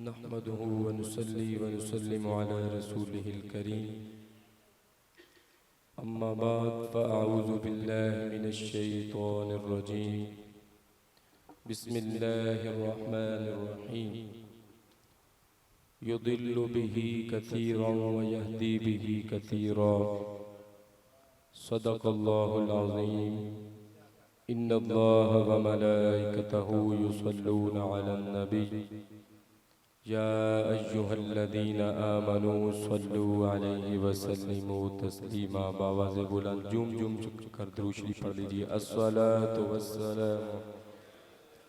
नहमदुहु व नुसल्ली व नुसल्लिमु अला रसूलिहिल करीम। अम्मा बाद फ़अऊज़ु बिल्लाहि मिनश शैतानिर रजीम। बिस्मिल्लाहिर रहमानिर रहीम। युदिल्लु बिही कसीरन व यहदी बिही कसीरन। सदक़ल्लाहुल अज़ीम। इन्नल्लाहा व मलाइकतहु युसल्लूना अलन नबी या अय्युहल्लज़ीना आमनू सल्लू अलैहि वसल्लिमू तस्लीमा। बावाज़े बुलंद जुम जुम कर दुरूद शरीफ पढ़ लीजिए। अस्सलातु वस्सलामु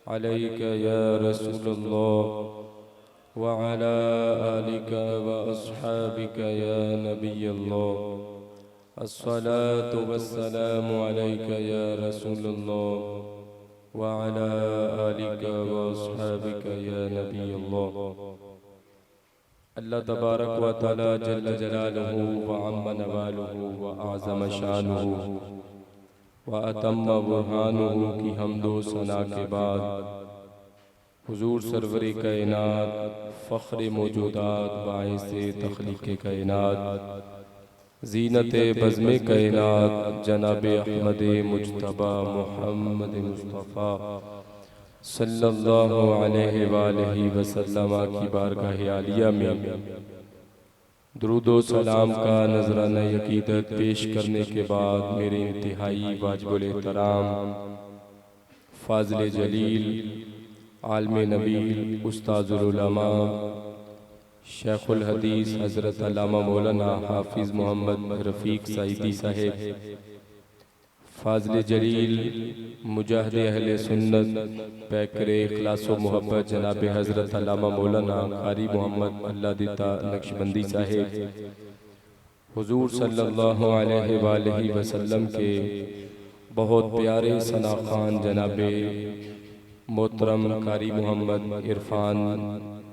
अलैका या रसूलल्लाह व अला आलिका व अस्हाबिका या नबियल्लाह। अस्सलातु वस्सलामु अलैका या रसूलल्लाह व अला आलिका व अस्हाबिका या नबी अल्लाह। अल्लाह तबारक व तआला जल्ल जलालुहु व अम्मा नवालुहु व आज़म शानुहु व अतम्म बुरहानुहु की हम्दो सना के बाद हुजूर सरवरे कायनात फ़ख्र मौजूदात बाइसे तख़लीक़े कायनात ज़ीनत बज़्म कायनात जनाब अहमद मुज्तबा मुहम्मद मुस्तफ़ा सल्लल्लाहु अलैहि वालैहि वसल्लम की बारगाह आलिया में दुरूद व सलाम का नजराना अक़ीदत पेश करने के बाद मेरे इंतहाई वाजिबुल एहतराम फ़ाज़िल जलील आलिम नबील उस्ताज़ुल उलमा शेखुल हदीस हज़रत अल्लामा मौलाना हाफिज़ मोहम्मद रफ़ीक सईदी साहिब, फ़ाज़िल जलील मुजाहिद अहले सुन्नत पैकरे इख़लास व मोहब्बत जनाब हज़रत अल्लामा मौलाना क़ारी मोहम्मद अल्लाह दिता नक्शबंदी साहिब, हुज़ूर सल्लल्लाहु अलैहि वसल्लम के बहुत प्यारे सना ख़ान जनाब मोहतरम क़ारी मोहम्मद इरफ़ान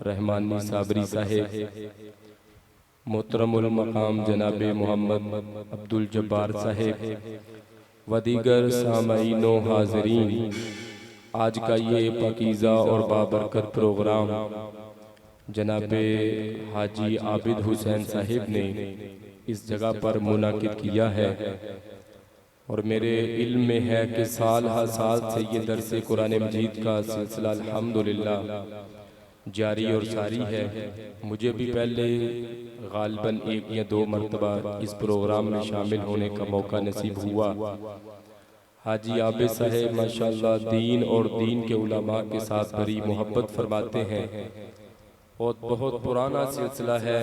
रहमानी साबरी साहिब, मोहतरमुल मकाम जनाब मोहम्मद अब्दुल जब्बार साहिब व दीगर सामईनो हाज़रीन, आज का ये पाकीज़ा और बाबरकत प्रोग्राम जनाब हाजी आबिद हुसैन साहिब ने इस जगह पर मुनाकिद किया है और मेरे इल्म में है कि साल हर साल से ये दरस कुरान मजीद का सिलसिला अल्हम्दुलिल्लाह जारी और सारी है। मुझे भी पहले गालिबन एक या दो मरतबा इस प्रोग्राम में शामिल होने का मौका नसीब हुआ। हाजी आबिद साहब माशाअल्लाह दीन और दीन के उलमा के साथ बड़ी मोहब्बत फरमाते हैं और बहुत पुराना सिलसिला है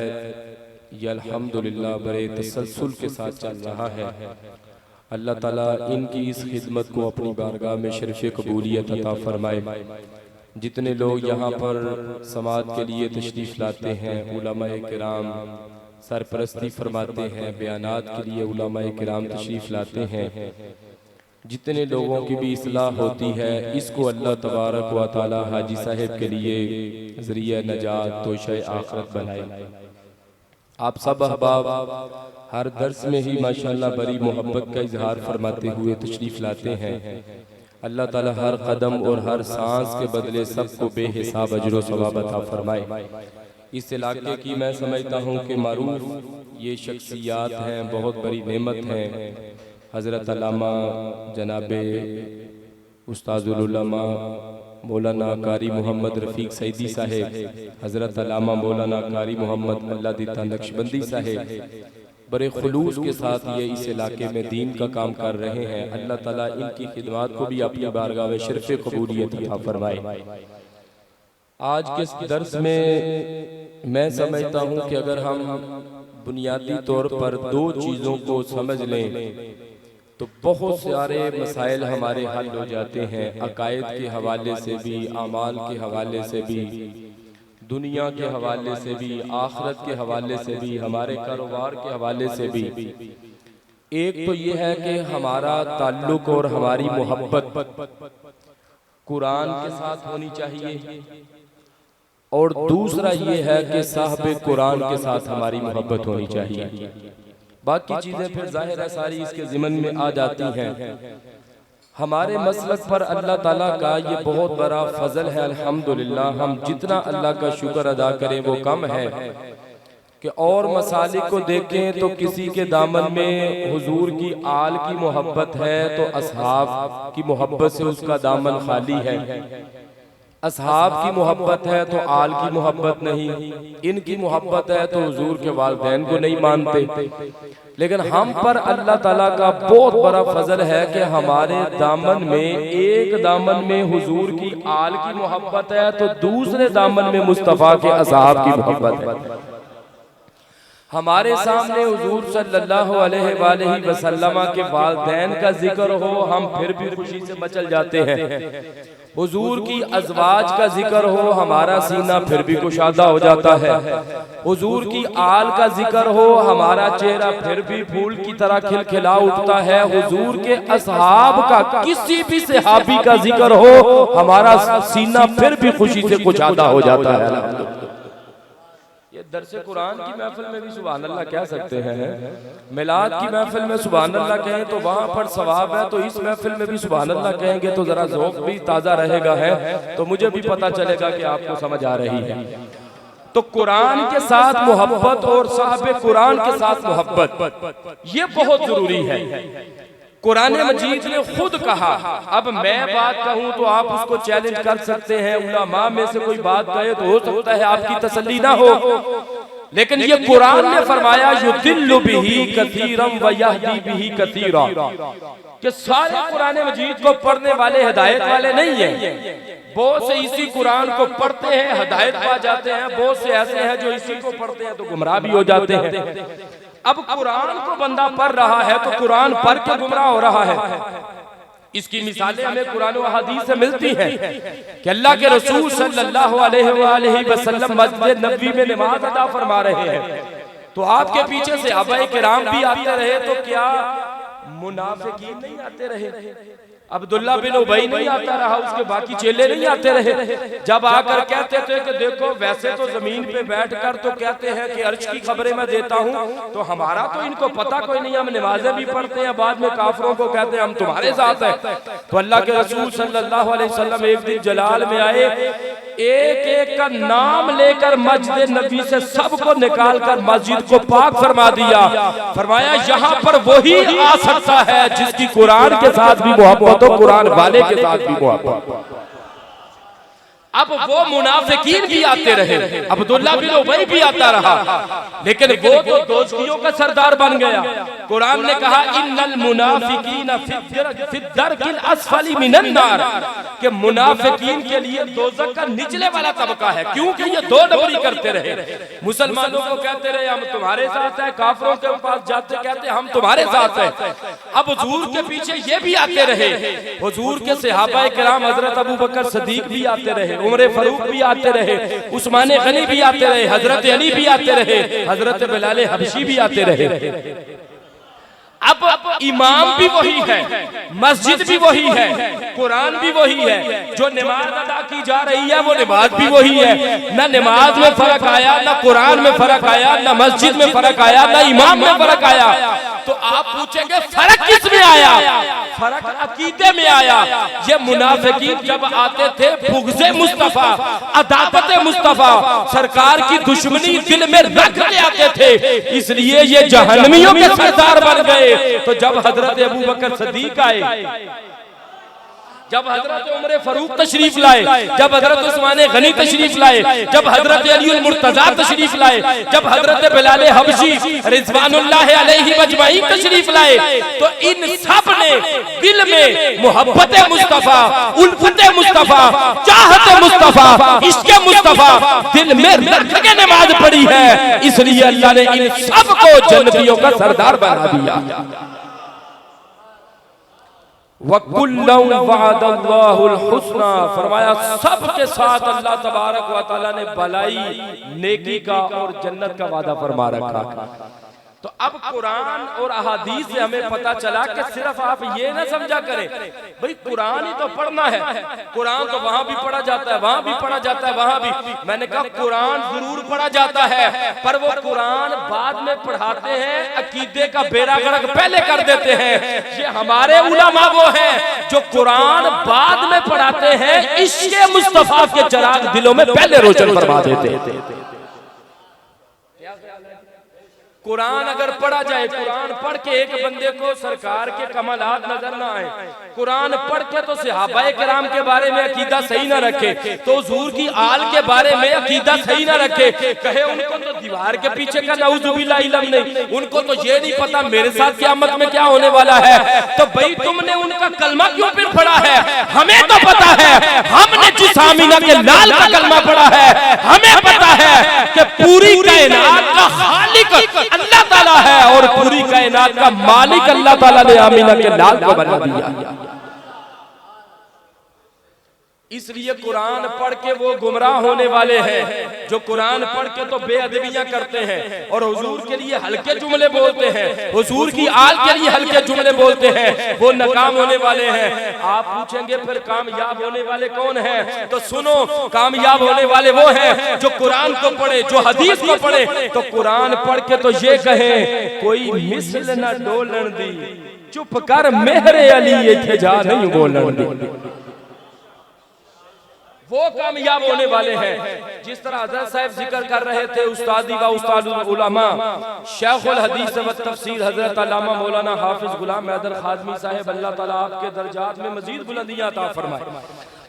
ये अल्हम्दुलिल्लाह बड़े तसलसल के साथ चल रहा है। अल्लाह ताला इनकी इस खिदमत को अपनी बारगाह में शर्फ़ कबूलियत अता फरमाए। जितने लोग यहाँ पर समाज के लिए तशरीफ़ लाते हैं, उलमाए किराम सरपरस्ती फरमाते हैं, बयानात के लिए उलमाए किराम तशरीफ़ लाते हैं, जितने लोगों की भी इस्लाह होती है, इसको अल्लाह तबारक व तआला हाजी साहब के लिए ज़रिया नजात तोशे आखिरत बनाए। आप सब अहबाब हर दर्स में ही माशाअल्लाह बड़ी मोहब्बत का इजहार फरमाते हुए तशरीफ़ लाते हैं। अल्लाह ताला हर कदम और हर सांस के बदले सबको बेहिसाब अजर सवाब अता फरमाए। इस इलाके की मैं समझता हूँ कि मारूफ ये शख्सियात हैं, बहुत बड़ी नेमत हैं। हज़रत अल्लामा जनाबे उस्ताज़ुल उलमा मौलाना क़ारी मोहम्मद रफ़ीक सईदी साहिब, हज़रत अल्लामा मौलाना क़ारी मोहम्मद अल्लाह दिता नक्शबंदी साहिब बड़े खुलूस के साथ ये इस इलाके में दीन का काम कर रहे हैं। अल्लाह ताला इनकी खिदमत को भी अपनी बारगाह में शर्फ़ कबूलियत अता फरमाए। आज के दर्स में मैं समझता हूँ कि अगर हम बुनियादी तौर पर दो चीज़ों को समझ लें तो बहुत सारे मसाइल हमारे हल हो जाते हैं। अकायद के हवाले से भी, आमाल के हवाले से भी, दुनिया के हवाले से भी, आखिरत के हवाले से भी, हमारे कारोबार के हवाले से भी। एक तो ये है कि हमारा ताल्लुक और हमारी मोहब्बत कुरान के साथ होनी चाहिए और दूसरा ये है कि साहब कुरान के साथ हमारी मोहब्बत होनी चाहिए। बाकी चीजें फिर जाहिर है सारी इसके ज़िमन में आ जाती हैं। हमारे मसलक पर अल्लाह ताला का ये बहुत बड़ा फजल है अल्हम्दुलिल्लाह। हम जितना अल्लाह का शुक्र अदा करें वो कम है कि और मसालिक को देखें तो किसी के दामन में हुजूर की आल की मोहब्बत है तो असहाब की मोहब्बत से उसका दामन खाली है। असहाब की मोहब्बत है तो आल की मोहब्बत नहीं, इनकी मोहब्बत है तो हुजूर के वालिदैन को नहीं मानते। लेकिन हम पर अल्लाह ताला का बहुत बड़ा फजल है कि हमारे दामन में एक दामन में हुजूर की आल की मोहब्बत है तो दूसरे दामन में मुस्तफ़ा के असहाब की मोहब्बत है। हमारे सामने हुजूर सल्लल्लाहु अलैहि वसल्लम के वालिदैन का जिक्र हो हम फिर भी खुशी से मचल जाते हैं। हुजूर की अज़वाज का जिक्र हो हमारा सीना फिर भी कुशादा हो जाता है। हुजूर की आल का जिक्र हो हमारा चेहरा फिर भी फूल की तरह खिलखिला उठता है। हुजूर के असहाब का किसी भी सहाबी का जिक्र हो हमारा सीना फिर भी खुशी से कुशादा हो जाता है। ये दरसे कुरान की महफिल में भी सुभान अल्लाह कह सकते हैं, मिलाद की महफिल में सुभान अल्लाह कहें तो वहाँ पर सवाब है, तो इस महफिल में भी सुभान अल्लाह कहेंगे तो जरा ज़ौक़ भी ताज़ा रहेगा है, तो मुझे भी पता चलेगा कि आपको समझ आ रही है। तो कुरान के साथ मोहब्बत और साहबे कुरान के साथ मोहब्बत ये बहुत जरूरी है। कुरान मजीद ने खुद कहा, अब मैं बात कहूं तो आप उसको चैलेंज कर सकते हैं, उलमा में से कोई बात कहे तो हो सकता है आपकी तसल्ली ना हो, लेकिन ये कुरान ने फरमाया युदिल्लु बिही कसीरम व यहदी बिही कसीरा, कि सारे कुरान मजीद को पढ़ने वाले हिदायत वाले नहीं है। बहुत से इसी कुरान को पढ़ते हैं हिदायत पा जाते हैं, बहुत से ऐसे हैं जो इसी को पढ़ते हैं तो गुमराह भी हो जाते हैं। अब कुरान को बंदा पढ़ रहा है तो कुरान पढ़ के गुमराह हो रहा है। इसकी मिसालें हमें कुरान और हदीस से मिलती हैं कि अल्लाह के रसूल सल्लल्लाहु अलैहि वसल्लम मस्जिद नबवी में नमाज अदा फरमा रहे हैं, तो आपके पीछे से सहाबाए किराम भी आते रहे, तो क्या मुनाफिकीन नहीं आते रहे? अब्दुल्ला बिन उबई नहीं आता रहा, उसके बाकी चेले नहीं आते रहे? जब आकर कहते थे कि देखो वैसे तो जमीन पे बैठकर तो कहते हैं कि अर्श की खबरें मैं देता हूँ, तो हमारा तो इनको पता कोई नहीं, हम नमाजें भी पढ़ते हैं, बाद में काफरों को कहते हैं हम तुम्हारे साथ हैं। तो अल्लाह के रसूल सल्लल्लाहु अलैहि वसल्लम एक दिन जलाल में आए, एक एक का नाम लेकर मस्जिद नबी से सबको निकाल कर मस्जिद को पाक फरमा दिया। फरमाया यहाँ पर वही आ सकता है जिसकी कुरान के साथ भी मोहब्बत हो, कुरान वाले के साथ भी मोहब्बत। अब वो मुनाफिकीन भी आते रहे, अब्दुल्ला बिन उबई भी आता रहा, लेकिन वो तो दोस्तियों का सरदार बन गया। कुरान ने कहा इन्नल मुनाफिकीन फी दरकिल अस्फली मिनन नार, कि मुनाफिकीन के लिए दोज़ख का निचले वाला तबका है, क्योंकि ये दो नंबरी करते रहे। मुसलमानों को कहते रहे हम तुम्हारे साथ हैं, काफिरों के पास जाते कहते हम तुम्हारे साथ हैं। अब हुजूर के पीछे ये भी आते रहे, हुजूर के सहाबाए किराम हजरत अबू बकर सिद्दीक भी आते रहे, उमर फारूक भी आते रहे, उस्मान गनी भी आते रहे, हजरत अली भी आते रहे, हजरत बिलाल हबशी भी आते रहे। अब इमाम भी वही है, मस्जिद भी वही है, कुरान भी वही है, जो नमाज अदा की जा रही है वो नमाज भी वही है। ना नमाज में फर्क आया, ना कुरान में फर्क आया, ना मस्जिद में फर्क आया, ना इमाम में फर्क आया। तो आप पूछेंगे फर्क किस में आया? फर्क अकीदे में आया। ये मुनाफिकीन जब आते थे बुग़्ज़े मुस्तफा, अदावत मुस्तफा, सरकार की दुश्मनी दिल में रख ले आते थे, इसलिए ये जहन्नमियों के सरदार बन गए। तो जब हजरत अबू बकर सिद्दीक आए, जब हजरत उमर फारूक तशरीफ लाए, जब हजरत उस्मान गनी तशरीफ लाए, जब हजरत अली मुर्तजा तशरीफ लाए, जब हजरत बिलाल हबशी रिज़वानुल्लाह अलैहि अजमईन तशरीफ लाए, तो इन सब ने दिल में मोहब्बत मुस्तफा, उल्फत मुस्तफा, चाहत मुस्तफा, इश्क मुस्तफा दिल में रख के नमाज पढ़ी है, इसलिए अल्लाह ने इन सबको जन्नतियों का सरदार बना दिया। वकुल्लुन वअदल्लाहुल हुस्ना, फरमाया सबके साथ अल्लाह तबारक व तआला ने भलाई, नेकी का और जन्नत का वादा फरमा रखा। तो तो अब कुरान और अहादीस से हमें पता चला कि सिर्फ आप ये ना समझा करें भाई कुरान ही तो पढ़ना है, कुरान तो वहां भी पढ़ा जाता है, वहां भी पढ़ा जाता है, वहां भी। मैंने कहा कुरान जरूर पढ़ा जाता है, पर वो कुरान बाद में पढ़ाते हैं, अकीदे का बेड़ा गर्क पहले कर देते हैं। ये हमारे उलमा वो हैं जो कुरान बाद में पढ़ाते हैं, इश्क़े मुस्तफा के चिराग दिलों में पहले रोशन फरमा देते हैं। कुरान अगर पढ़ा जाए, कुरान पढ़ के एक बंदे को सरकार के कमालात नजर ना आए, कुरान पढ़ के तो सहाबाए किराम के बारे में अकीदा सही ना रखे, तो हुजूर की आल के बारे में अकीदा सही ना रखे, कहे उनको तो दीवार के पीछे का नाउजुबिल्लाह इल्म नहीं, उनको तो ये नहीं पता मेरे साथ क़यामत में क्या होने वाला है। तो भाई तुमने उनका कलमा क्यों फिर पढ़ा है? हमें तो पता है, हमने जिस आमीना के लाल का कलमा पढ़ा है, हमें पता है कि पूरी कायनात का खालिक अल्लाह ताला है और पूरी कायनात का मालिक अल्लाह ताला ने आमीना के लाल को बना दिया। इसलिए कुरान पढ़ के वो गुमराह होने वाले हैं जो कुरान पढ़ के तो बेअदबियां करते हैं और हुजूर के लिए हल्के जुमले बोलते हैं, हुजूर की आल के लिए हल्के जुमले बोलते हैं, वो नाकाम होने वाले हैं। आप पूछेंगे फिर कामयाब होने वाले कौन हैं? तो सुनो, कामयाब होने वाले वो हैं जो कुरान को पढ़े, जो हदीस को पढ़े। तो कुरान पढ़ के तो ये कहें कोई मिसल न डोलन दी, चुप कर मेहरे अली इत्थे जा नहीं बोलन दी, वो कामयाब होने वाले हैं। जिस तरह हजरत साहब जिक्र कर रहे थे, उस्तादी व उस्तादुल उलमा शेखुल हदीस व तफसीर हजरत अल्लामा मौलाना हाफिज गुलाम हैदर खादमी साहब, अल्लाह ताला आपके दर्जात में मजीद बुलंदियां अता फरमाए।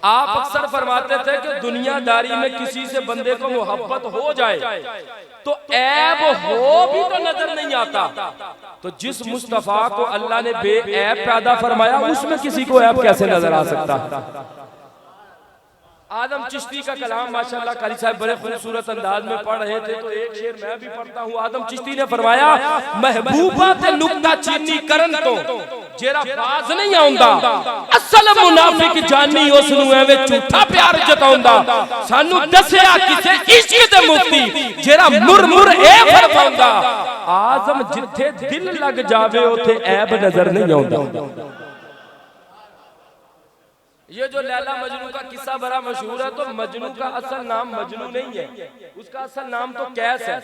आप अक्सर फरमाते थे कि दुनियादारी में किसी से बंदे को मोहब्बत हो जाए तो ऐब हो भी तो नजर नहीं आता। तो जिस मुस्तफा को अल्लाह ने बेऐब पैदा फरमाया, उसमें किसी को ऐब कैसे नजर आ सकता है? आदम चिश्ती का कलाम माशाअल्लाह कारी साहब बड़े खूबसूरत अंदाज में पढ़ रहे थे, तो एक शेर मैं भी पढ़ता हूँ। आदम चिश्ती ने फरमाया, महबूबा ते नुक्ता चीनी करन तो जेरा बाज नहीं आउंदा, असल मुनाफिक जानी उस नूं एवें झूठा प्यार जताउंदा, सानू दसिया किसे इश्क दे मुफ्ती जेरा मुरमुर ए फरमाउंदा, आजम जिथे दिल लग जावे उथे ऐब नजर नहीं आउंदा। ये जो लैला मजनू का किस्सा बड़ा मशहूर है, तो मजनू का असल नाम मजनू नहीं है, उसका असल नाम तो कैस है।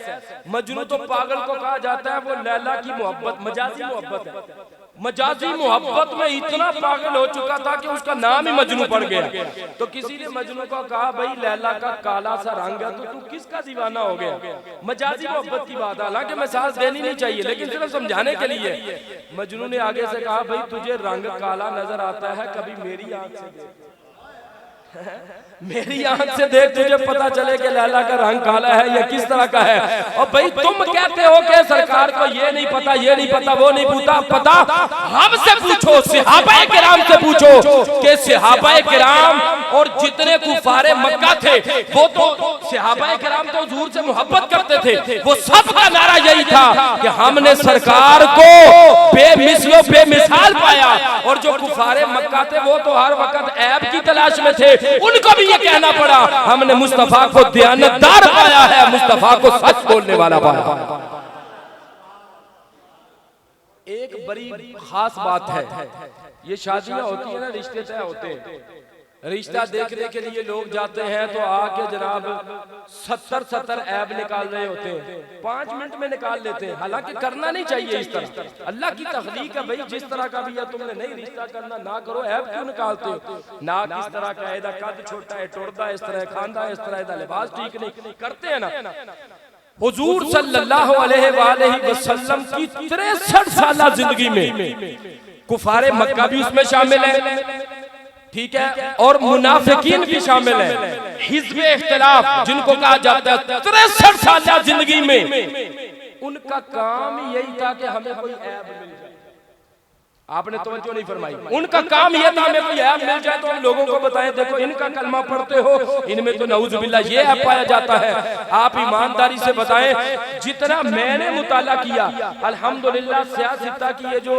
मजनू तो पागल को कहा जाता है, वो लैला की मोहब्बत मजाजी मोहब्बत है। मजाजी मोहब्बत में इतना पागल हो चुका था कि उसका नाम ही मजनू पड़ गया। तो किसी ने मजनू को कहा, भाई लैला का काला सा रंग है तो तू किसका दीवाना हो गया? मजाजी मोहब्बत की बात है, हालांकि मिसाल देनी नहीं चाहिए, लेकिन सिर्फ समझाने के लिए। मजनू ने आगे से कहा, भाई तुझे रंग काला नजर आता है, कभी मेरी आंख से देख, मेरी आंख से देख, तुझे पता चले कि लैला का रंग काला है या किस तरह का है। और भाई तुम कहते हो कि सरकार को ये नहीं पता, ये नहीं पता, वो नहीं पता, हमसे पूछो, सहाबाए किराम से पूछो कि सहाबाए किराम और जितने कुफारे मक्का थे, वो तो सहाबाए किराम तो हुजूर से मोहब्बत करते थे, वो सबका नारा यही था कि हमने सरकार को बेमिसलो बेमिसाल पाया। और जो कुफारे मक्का थे वो तो हर वक्त ऐब की तलाश में थे, उनको भी ये कहना पड़ा हमने मुस्तफा को दयानतदार पाया है, मुस्तफा को सच बोलने वाला पाया। एक बड़ी खास बात है, ये शादियां होती है ना, रिश्ते तय होते हैं, रिश्ता देखने के लिए लोग जाते हैं तो आके जनाब 70 ऐब निकाल रहे होते हैं, 5 मिनट में निकाल लेते हैं। हालांकि करना नहीं चाहिए इस तरह, अल्लाह की तख्लीक है भाई, जिस तरह का भी है तुमने नहीं रिश्ता करना ना करो, ऐब क्यों निकालते हो? ना किस तरह का है, कद छोटा है, टुरदा इस तरह, खांदा इस तरह, लिबास ठीक नहीं करते हैं ना। हुजूर सल्लल्लाहु अलैहि वसल्लम की 63 साल जिंदगी में कुफारे मक्का भी उसमें शामिल है, ठीक है, और मुनाफिकीन भी शामिल है, हिज़्ब इख्तिलाफ जिनको कहा जाता है। 63 साल जिंदगी में उनका काम ही यही था कि हमें कोई ऐब मिल जाए, आपने तवज्जो नहीं फरमाई। उनका काम यह था हमें कोई ऐप मिल जाए तो हम लोगों को बताएं, देखो इनका कलमा पढ़ते हो, इनमें तो नऊजुबिल्लाह ये ऐप पाया जाता है। आप ईमानदारी से बताएं, जितना मैंने मुताला किया अल्हम्दुलिल्लाह सियासता की ये जो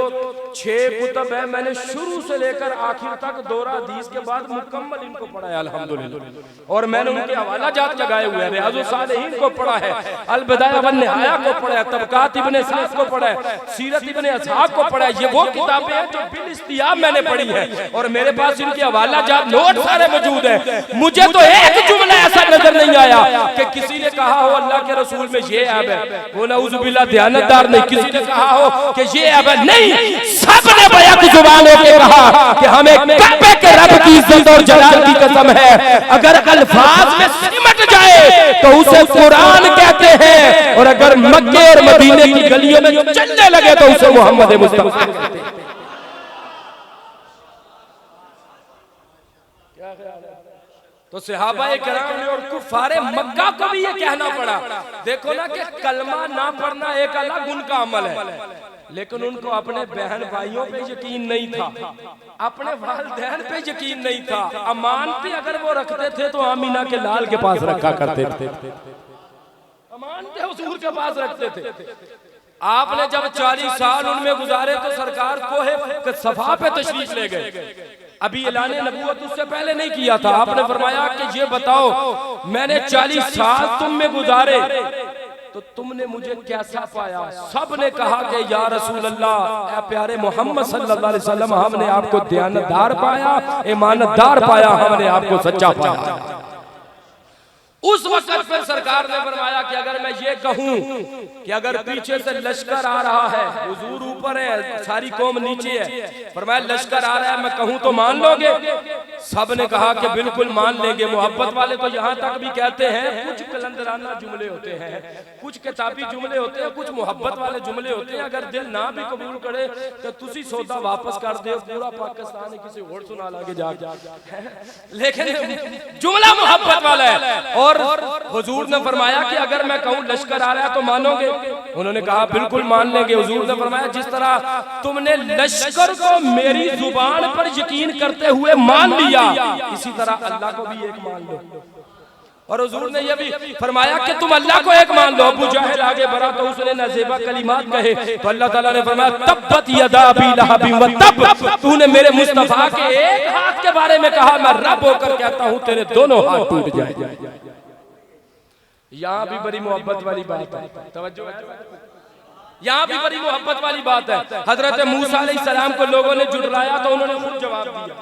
6 कुतब है, मैंने शुरू से लेकर आखिर तक दौरा हदीस के बाद मुकम्मल इनको पढ़ा है अल्हम्दुलिल्लाह। और मैंने उनके हवाला जात लगाए हुए हैं, रियाजुस सालिहीन को पढ़ा है, अल बिदाया वन निहाया को पढ़ा है, तबकात इब्ने साद को पढ़ा है, सीरत इब्ने असहाब को पढ़ा है। ये वो किताबें हैं जो बिल इस्तियाब मैंने पढ़ी है और मेरे पास इनके हवाला जात नोट सारे मौजूद हैं। मुझे तो एक जुमला ऐसा नजर नहीं आया कि किसी ने कहा हो अल्लाह के रसूल में ये ऐब है, वो नऊजुबिल्लाह दयानतदार नहीं, किसी ने कहा हो कि ये ऐब है, नहीं, सबने बैक जुबानों के कहा कि हमें काबे के रब की इज्जत और जलाल की कसम है, अगर अल्फाज में सिमट जाए तो उसे कुरान कहते हैं, और अगर मक्के और मदीने की गलियों में चलने लगे तो उसे मोहम्मद मुस्तफा कहते हैं। तो सहाबाए किराम ने और कुफारे मक्का को भी ये कहना पड़ा। देखो ना कि कलमा ना पढ़ना एक अलग उनका अमल है, लेकिन उनको अपने बहन भाइयों पे यकीन नहीं था, अपने वालिदैन पे यकीन नहीं था। अमानतें अगर वो रखते थे तो आमीना के लाल के पास रखा करते थे, अमानतें हुजूर के पास रखते थे। आपने जब 40 साल उनमें गुजारे तो सरकार कोहे सफा पे तशरीफ ले गए। अभी ऐलान नबूवत उससे पहले नहीं किया था। आपने फरमाया कि ये बताओ, मैंने 40 साल तुम में गुजारे तो तुमने मुझे कैसा पाया? सब ने कहा कि या रसूल अल्लाह, ए प्यारे मोहम्मद सल्लल्लाहु अलैहि वसल्लम, हमने आपको दयानतदार पाया, ईमानदार पाया, हमने आपको सच्चा पाया। उस वक्त फिर सरकार ने फरमाया कि अगर मैं ये कहूं कि अगर पीछे से लश्कर आ रहा है, हुजूर ऊपर है, सारी कौम नीचे है, फरमाया लश्कर आ रहा है, मैं कहूं तो मान लोगे? सब ने कहा कि बिल्कुल मान लेंगे। मोहब्बत वाले तो यहाँ तक भी कहते हैं, कुछ कलंदराना जुमले होते हैं, कुछ किताबी जुमले होते हैं, कुछ मोहब्बत वाले जुमले होते हैं, अगर दिल ना भी कबूल करे तो तुसी सौदा वापस कर दे, पूरा पाकिस्तान किसी और सुना लागे जा। लेकिन जुमला मोहब्बत वाला है। और हुजूर ने फरमाया कि अगर मैं कहूं लश्कर आ रहा है तो मानोगे? उन्होंने कहा बिल्कुल मान लेंगे। हुजूर ने फरमाया जिस तरह तुमने लश्कर को मेरी जुबान पर यकीन करते हुए मान लिया, इसी तरह अल्लाह को भी एक मान लो। और हुजूर ने यह भी फरमाया कि तुम अल्लाह को एक मान लो। अबू जहल आगे बढ़ा तो उसने नज़ेबा कलिमात कहे तो अल्लाह ताला ने फरमाया तब्बत यदा अबी लहब व तब, तूने मेरे मुस्तफा के एक हाथ के बारे में कहा, मैं रब होकर कहता हूं तेरे दोनों हाथ टूट जाए। यहाँ भी बड़ी मोहब्बत वाली बात है, तवज्जो है, यहाँ भी बड़ी मोहब्बत वाली बात है। हजरत मूसा अलैहिस्सलाम को लोगों ने जुटलाया तो उन्होंने खुद जवाब दिया।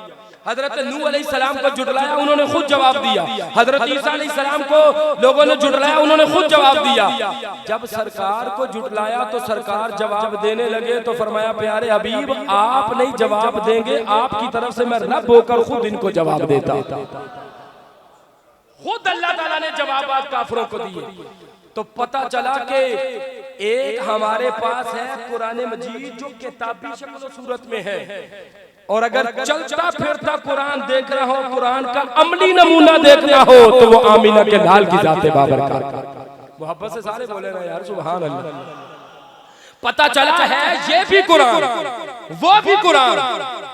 हजरत नूह अलैहिस्सलाम को जुटलाया, उन्होंने खुद जवाब दिया। हजरत ईसा अलैहिस्सलाम को लोगों ने जुटलाया, उन्होंने खुद जवाब दिया। जब सरकार को जुटलाया तो सरकार जवाब देने लगे तो फरमाया प्यारे हबीब, आप नहीं जवाब देंगे, आपकी तरफ से मैं रब होकर खुद इनको जवाब देता। खुद अल्लाह ताला ने जवाब काफिरों को दिए। तो पता चला कि एक हमारे पास है कुरान मजीद जो किताबी शक्ल सूरत में है, और अगर चलता फिरता कुरान देखना हो, कुरान का अमली नमूना देखना हो तो वो आमीना के लाल की जाते बाबर का। मोहब्बत से सारे बोले ना यार सुभान अल्लाह। पता चला है ये भी कुरान, वो भी कुरान,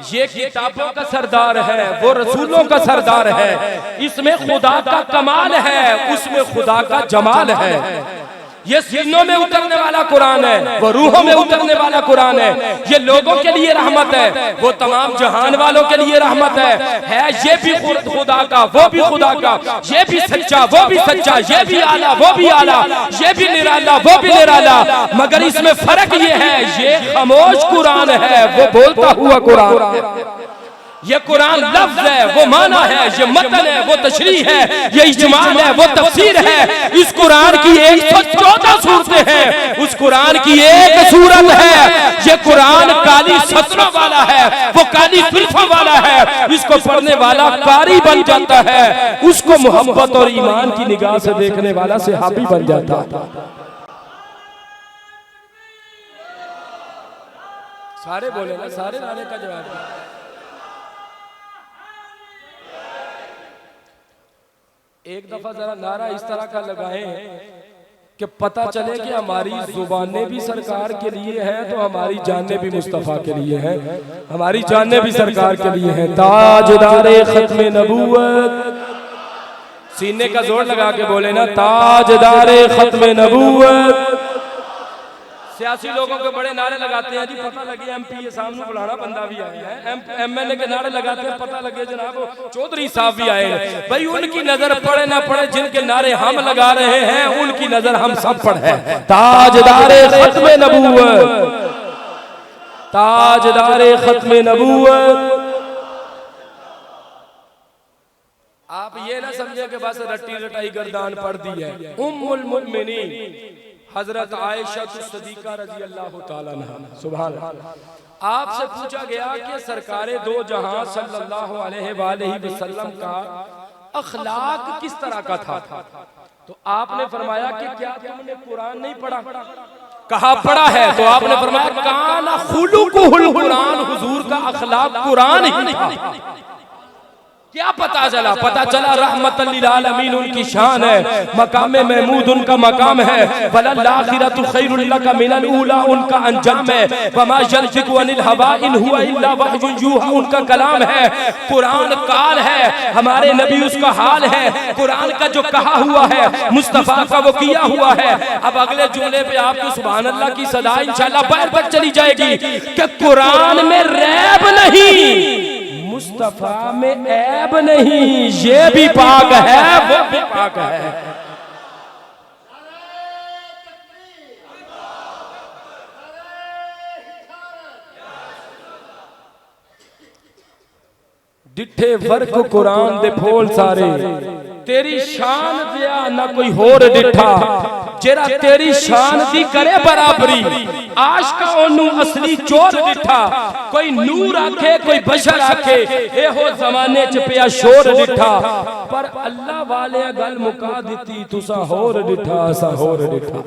ये किताबों का सरदार है, वो रसूलों का सरदार है। इसमें खुदा का कमाल है, उसमें खुदा का जमाल है। ये सीनों में उतरने वाला कुरान है, वो रूहों में उतरने वाला कुरान है। ये लोगों के लिए रहमत है, वो तमाम जहान वालों के लिए रहमत है। ये भी खुदा का, वो भी खुदा का, ये भी सच्चा, वो भी सच्चा, ये भी आला, वो भी आला, ये भी निराला, वो भी निराला। मगर इसमें फर्क ये है, ये खामोश कुरान है, वो बोलता हुआ कुरान है। ये कुरान लफ्ज है, वो माना है, ये मतन है, वो तशरीह है, ये इजमाल है, वो तफसीर है। इस कुरान की 114 सूरतें हैं, उस कुरान की एक सूरत है। ये कुरान काली सतरों वाला है, वो काली सुल्फों वाला है। इसको पढ़ने वाला कारी बन जाता है, उसको मोहब्बत और ईमान की निगाह से देखने वाला सहाबी बन जाता है। सारे बोले ना, सारे नारे का जवाब। एक दफा जरा नारा इस तरह का लगाएं कि पता चले कि हमारी जुबानें भी सरकार के लिए हैं तो हमारी जानें भी मुस्तफ़ा के लिए हैं, हमारी जानें भी सरकार के लिए हैं। ताजदारे खत्म नबूवत, सीने का जोर लगा के बोले ना, ताजदारे खत्म नबूवत। सियासी लोगों के बड़े नारे लगाते हैं जी, पता लगे एमपी सामने बुलाना बंदा भी आया है, एमएलए के नारे लगाते हैं, पता लगे जनाब चौधरी साहब भी आए हैं। भाई उनकी नजर पड़े ना पड़े, जिनके नारे हम लगा रहे हैं उनकी नजर हम सब पर है। ताजदारे खत्म नबूवत, ताजदारे खत्म नबूवत। आप ये ना समझे कि बस रट्टी रटाई गर्दान पड़ दी है। उम्मुल मुमिनीन हजरत आयशा सिद्दीका रजी अल्लाह ताला अन्हा, सुभान अल्लाह। आपसे पूछा गया कि सरकारे दो जहां सल्लल्लाहु अलैहि वसल्लम का अखलाक किस तरह का था, तो आपने फरमाया कि क्या तुमने कुरान नहीं पढ़ा? कहा पढ़ा है, तो आपने फरमाया काना खुलुकुहुल कुरान, हुजूर का अखलाक कुरान ही था। क्या पता चला? पता चला रहमतल लिल आलमीन उनकी शान है, मकाम महमूद उनका मकाम है, वलल आखिरतु खैरुल लका मिनल ऊला उनका अंजाम है, वमा यंतिकु अनिल हवा इन हुवा इल्ला वह्युन यूहा उनका कलाम है। कुरान काल है, हमारे नबी उसका हाल है, कुरान का जो कहा हुआ है मुस्तफा का वो किया हुआ है। अब अगले जुमले पे आपको सुभान अल्लाह की सदा इंशाअल्लाह बाहर तक चली जाएगी कि कुरान में रैब नहीं, मुस्तफा में ऐब नहीं, ये भी पाक है वो भी पाक है। डिठे वर्क कुरान दे फोल सारे, तेरी शान दिया ना कोई होर डिठा, जेरा तेरी शान दी करे बराबरी, आशिक ओनू असली चोर डिठा। कोई नूर आखे कोई बशर आखे, ए हो जमाने च पिया शोर डिठा, पर अल्लाह वाले गल मुका दिती तुसा होर डिठा, असा होर डिठा।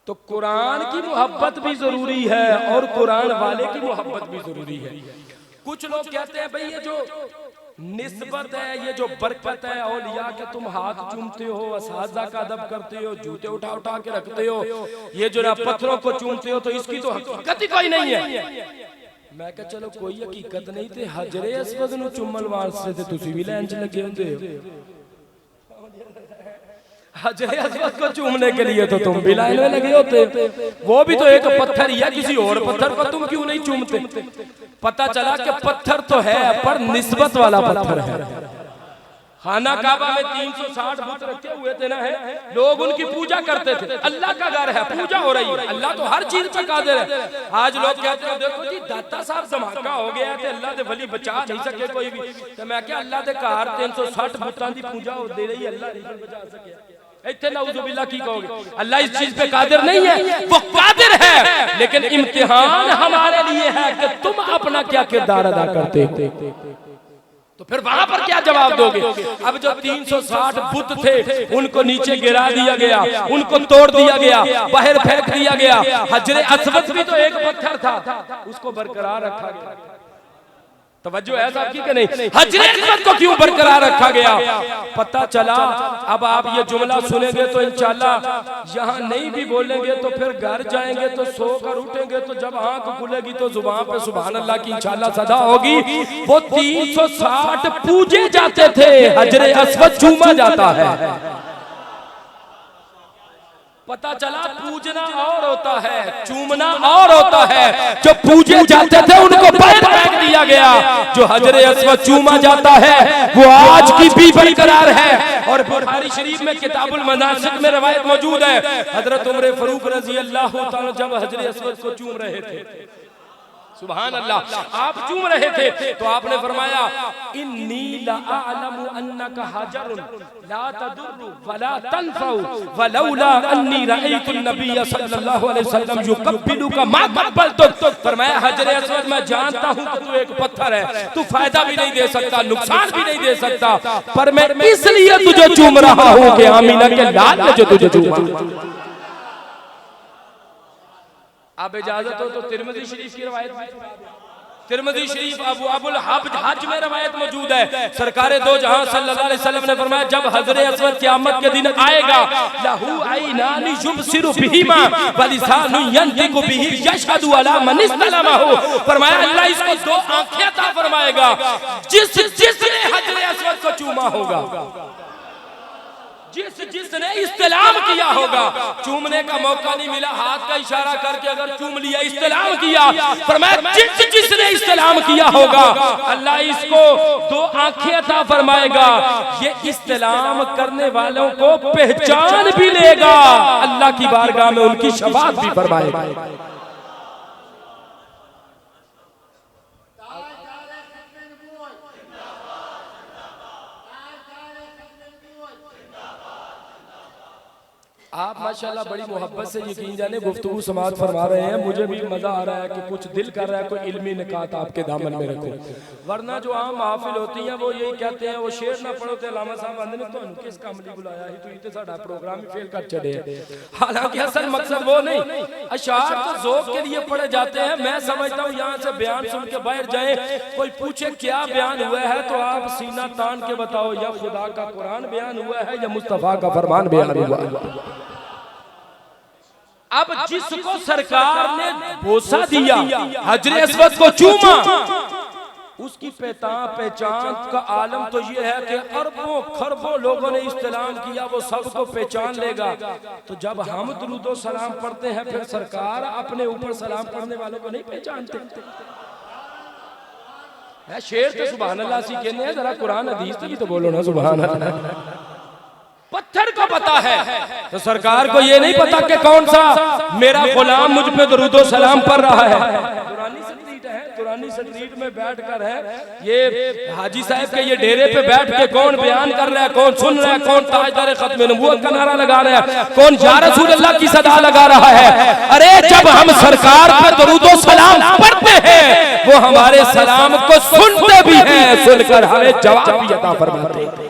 तो कुरान की मोहब्बत भी जरूरी है और कुरान वाले की मोहब्बत भी जरूरी है। कुछ लोग कहते हैं भाई ये जो निस्बत है, ये जो बरकत है औलिया के, तुम हाथ चूमते हो, असाजा का अदब करते हो, जूते उठा उठा के रखते हो, ये जो ना पत्थरों को चूमते हो, तो इसकी तो हकीकत ही कोई नहीं है। मैं कहा चलो कोई हकीकत नहीं थे, हजरे अस्वद नूं चुम्मन वास्ते ते तुसी भी लाइन च लगे होंदे हो, हजरे अस्वद को चूमने के लिए तो तुम भी लाइन में लगे होते, वो भी तो एक पत्थर ही है, किसी और पत्थर को तुम क्यों नहीं चूमते? पता चला कि पत्थर तो है पर निस्बत वाला पत्थर है। खाना काबा में 360 बुत रखे हुए थे ना, है लोग उनकी पूजा करते थे। अल्लाह का घर है, पूजा हो रही है, अल्लाह तो हर चीज पे कादिर है। आज लोग कहते हैं देखो जी दाता साहब धमाका हो गया है, अल्लाह दे वली बचा नहीं सके कोई भी, तो मैं क्या अल्लाह दे घर 360 बुतां दी पूजा हो दे रही, अल्लाह नहीं बचा सके। इतने नाउजुबिल्लाह की कहोगे? अल्लाह इस चीज पे कादिर नहीं है, वो कादिर है, लेकिन इम्तिहान हमारे लिए है कि तुम अपना क्या किरदार अदा करते हो। तो फिर वहां पर क्या जवाब दोगे? अब जो 360 बुत थे उनको नीचे गिरा दिया गया, उनको तोड़ दिया गया, बाहर फेंक दिया गया। हजरे अस्वद भी तो एक पत्थर था, उसको बरकरार रखा गया। तवज्जो है साहब की कि नहीं? हजरे अस्वद को क्यों बरकरार रखा गया? पता चला। अब आप ये जुमला सुनेंगे तो इंशाल्लाह यहाँ नहीं भी बोलेंगे तो फिर घर जाएंगे तो सो कर उठेंगे तो जब आंख खुलेगी तो जुबान पे सुभान अल्लाह की इंशाल्लाह सदा होगी। वो 360 पूजे जाते थे, हजरे अस्वद चूमा जाता है। पता चला पूजना और होता है, चूमना और होता है। जो पूजे जाते थे उनको बाहर फेंक दिया गया। जो हजरे अस्वद चूमा जाता है वो आज की भी बरकरार है। और बुखारी शरीफ में किताबुल मनासिक में रवायत मौजूद है, हजरत उमर फारूक रजी अल्लाह तआला जब हजरे अस्वद को चूम रहे थे, सुभान अल्लाह, आप चूम रहे थे तो आपने फरमाया इन्नी ला अअलमु अन्नका हजरुन ला तदुरु वला तनफउ वलौला अन्नी रअयतु नबिय सल्लल्लाहु अलैहि वसल्लम युकब्बिलुका मा कब्बलतु। फरमाया हजरे अस्वद मैं जानता हूं कि तू एक पत्थर है, तू फायदा भी नहीं दे सकता, नुकसान भी नहीं दे सकता, पर मैं इसलिए तुझे चूम रहा हूं कि आमीना के लाल ने जो तुझे चूमा। अब इजाजत हो तो तिरमिज़ी शरीफ की रवायत तिरमिज़ी शरीफ अबुल हज में रवायत मौजूद है। सरकारे दो जहां सल्लल्लाहु अलैहि वसल्लम ने फरमाया जब हज़रत असवद क़यामत के दिन आएगा लहू ऐनानी युबसिरु बिहिमा व लिसानु यंतिकु बिही यशहदु अला मन इस्तलमहु। फरमाया अल्लाह इसको दो आंखें अता फरमाएगा जिसने हज़रत असवद को चूमा होगा, जिसने इस्तेलाम किया होगा। चूमने का मौका नहीं मिला, हाथ का इशारा करके अगर चूम लिया, इस्तेलाम किया, फरमाया जिसने इस्तेलाम किया होगा अल्लाह इसको दो आंखें अता फरमाएगा। ये इस्तेलाम करने वालों को पहचान भी लेगा, अल्लाह की बारगाह में उनकी शफाअत भी फरमाएगा। आप माशाल्लाह बड़ी मोहब्बत से यकीन जाने गुफ्तगू समाअत फरमा रहे हैं। मुझे भी मजा आ रहा है कि कुछ दिल कर रहा है कोई इल्मी निकात आपके दामन में रखो, वरना जो आम महफिल होती हैं वो यही कहते हैं, वो शेर ना पढ़ो तो अल्लामा साहब आंदे ने तो किस काम लिए बुलाया ही, तो इतने साडा प्रोग्राम ही फेल कर चढ़े। हालांकि असल मकसद वो नहीं, अशार तो ज़ौक़ के लिए पढ़े जाते हैं। मैं समझता हूँ यहाँ से बयान सुन के बाहर जाए, कोई पूछे क्या बयान हुआ है तो आप सीना तान के बताओ या खुदा का कुरान बयान हुआ है या मुस्तफ़ा का फरमान बयान हुआ है। अब जिसको सरकार ने बोसा दिया, हजरे अस्वद को चूमा, उसकी पहचान का आलम तो ये है कि अरबों खरबों लोगों ने इस्तेलाम किया, वो सबको पहचान लेगा। तो जब हम दुरूदो सलाम पढ़ते हैं फिर सरकार अपने ऊपर सलाम पढ़ने वालों को नहीं पहचानते। शेर तो सुभान अल्लाह सी कहने हैं, जरा कुरान हदीस तो भी तो बोलो ना सुभान अल्लाह। पत्थर को पता है तो सरकार को ये नहीं पता कि कौन सा मेरा गुलाम मुझ पे दरूदो सलाम पढ़ रहा है। दुरानी स्ट्रीट में बैठकर है ये हाजी साहब के ये डेरे पे बैठ के कौन बयान कर रहा है, कौन सुन रहा है, कौन ताजदार खत्म नबूवत का नारा लगा रहा है, कौन या रसूल अल्लाह की सदा लगा रहा है। अरे जब हम सरकार पे दरूदो सलाम पढ़ते हैं वो हमारे सलाम को सुनते भी हैं, सुनकर हमें जवाब भी अता फरमाते हैं।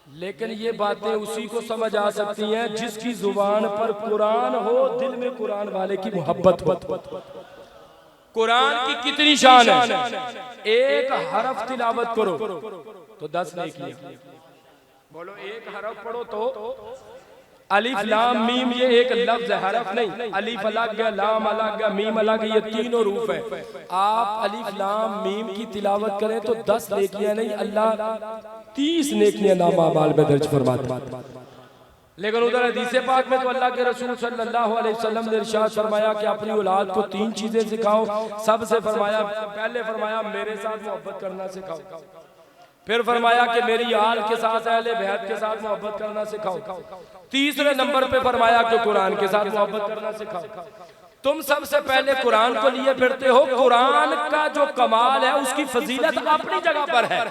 लेकिन ये बातें उसी को समझ आ सकती हैं जिसकी जुबान पर कुरान हो, दिल में कुरान वाले की मोहब्बत हो। कुरान की कितनी शान है, एक हरफ तिलावत करो तो 10 नेकियां। बोलो एक हरफ पढ़ो तो अलिफ लाम मीम, ये एक लफ्ज है, हरफ नहीं। अलिफ अलग है, लाम अलग है, मीम अलग है, ये तीनों रूप है। आप अलिफ लाम मीम की तिलावत करें तो 10 नेकियां नहीं, अल्लाह 30 नेकियां नामाल में दर्ज फरमाता। लेकिन उधर हदीस पाक में तो अल्लाह के रसूल सल्लल्लाहु अलैहि वसल्लम ने इरशाद फरमाया कि अपनी औलाद को 3 चीजें सिखाओ। सबसे फरमाया, पहले फरमाया मेरे साथ मोहब्बत करना सिखाओ, फिर फरमाया कि मेरी आल के साथ, अहले बैत के साथ मोहब्बत करना सिखाओ, तीसरे नंबर पे फरमाया कि कुरान के साथ मोहब्बत करना सिखाओ। तुम सबसे पहले कुरान को लिए फिरते हो, कुरान का जो कमाल है उसकी फजीलत अपनी जगह पर है,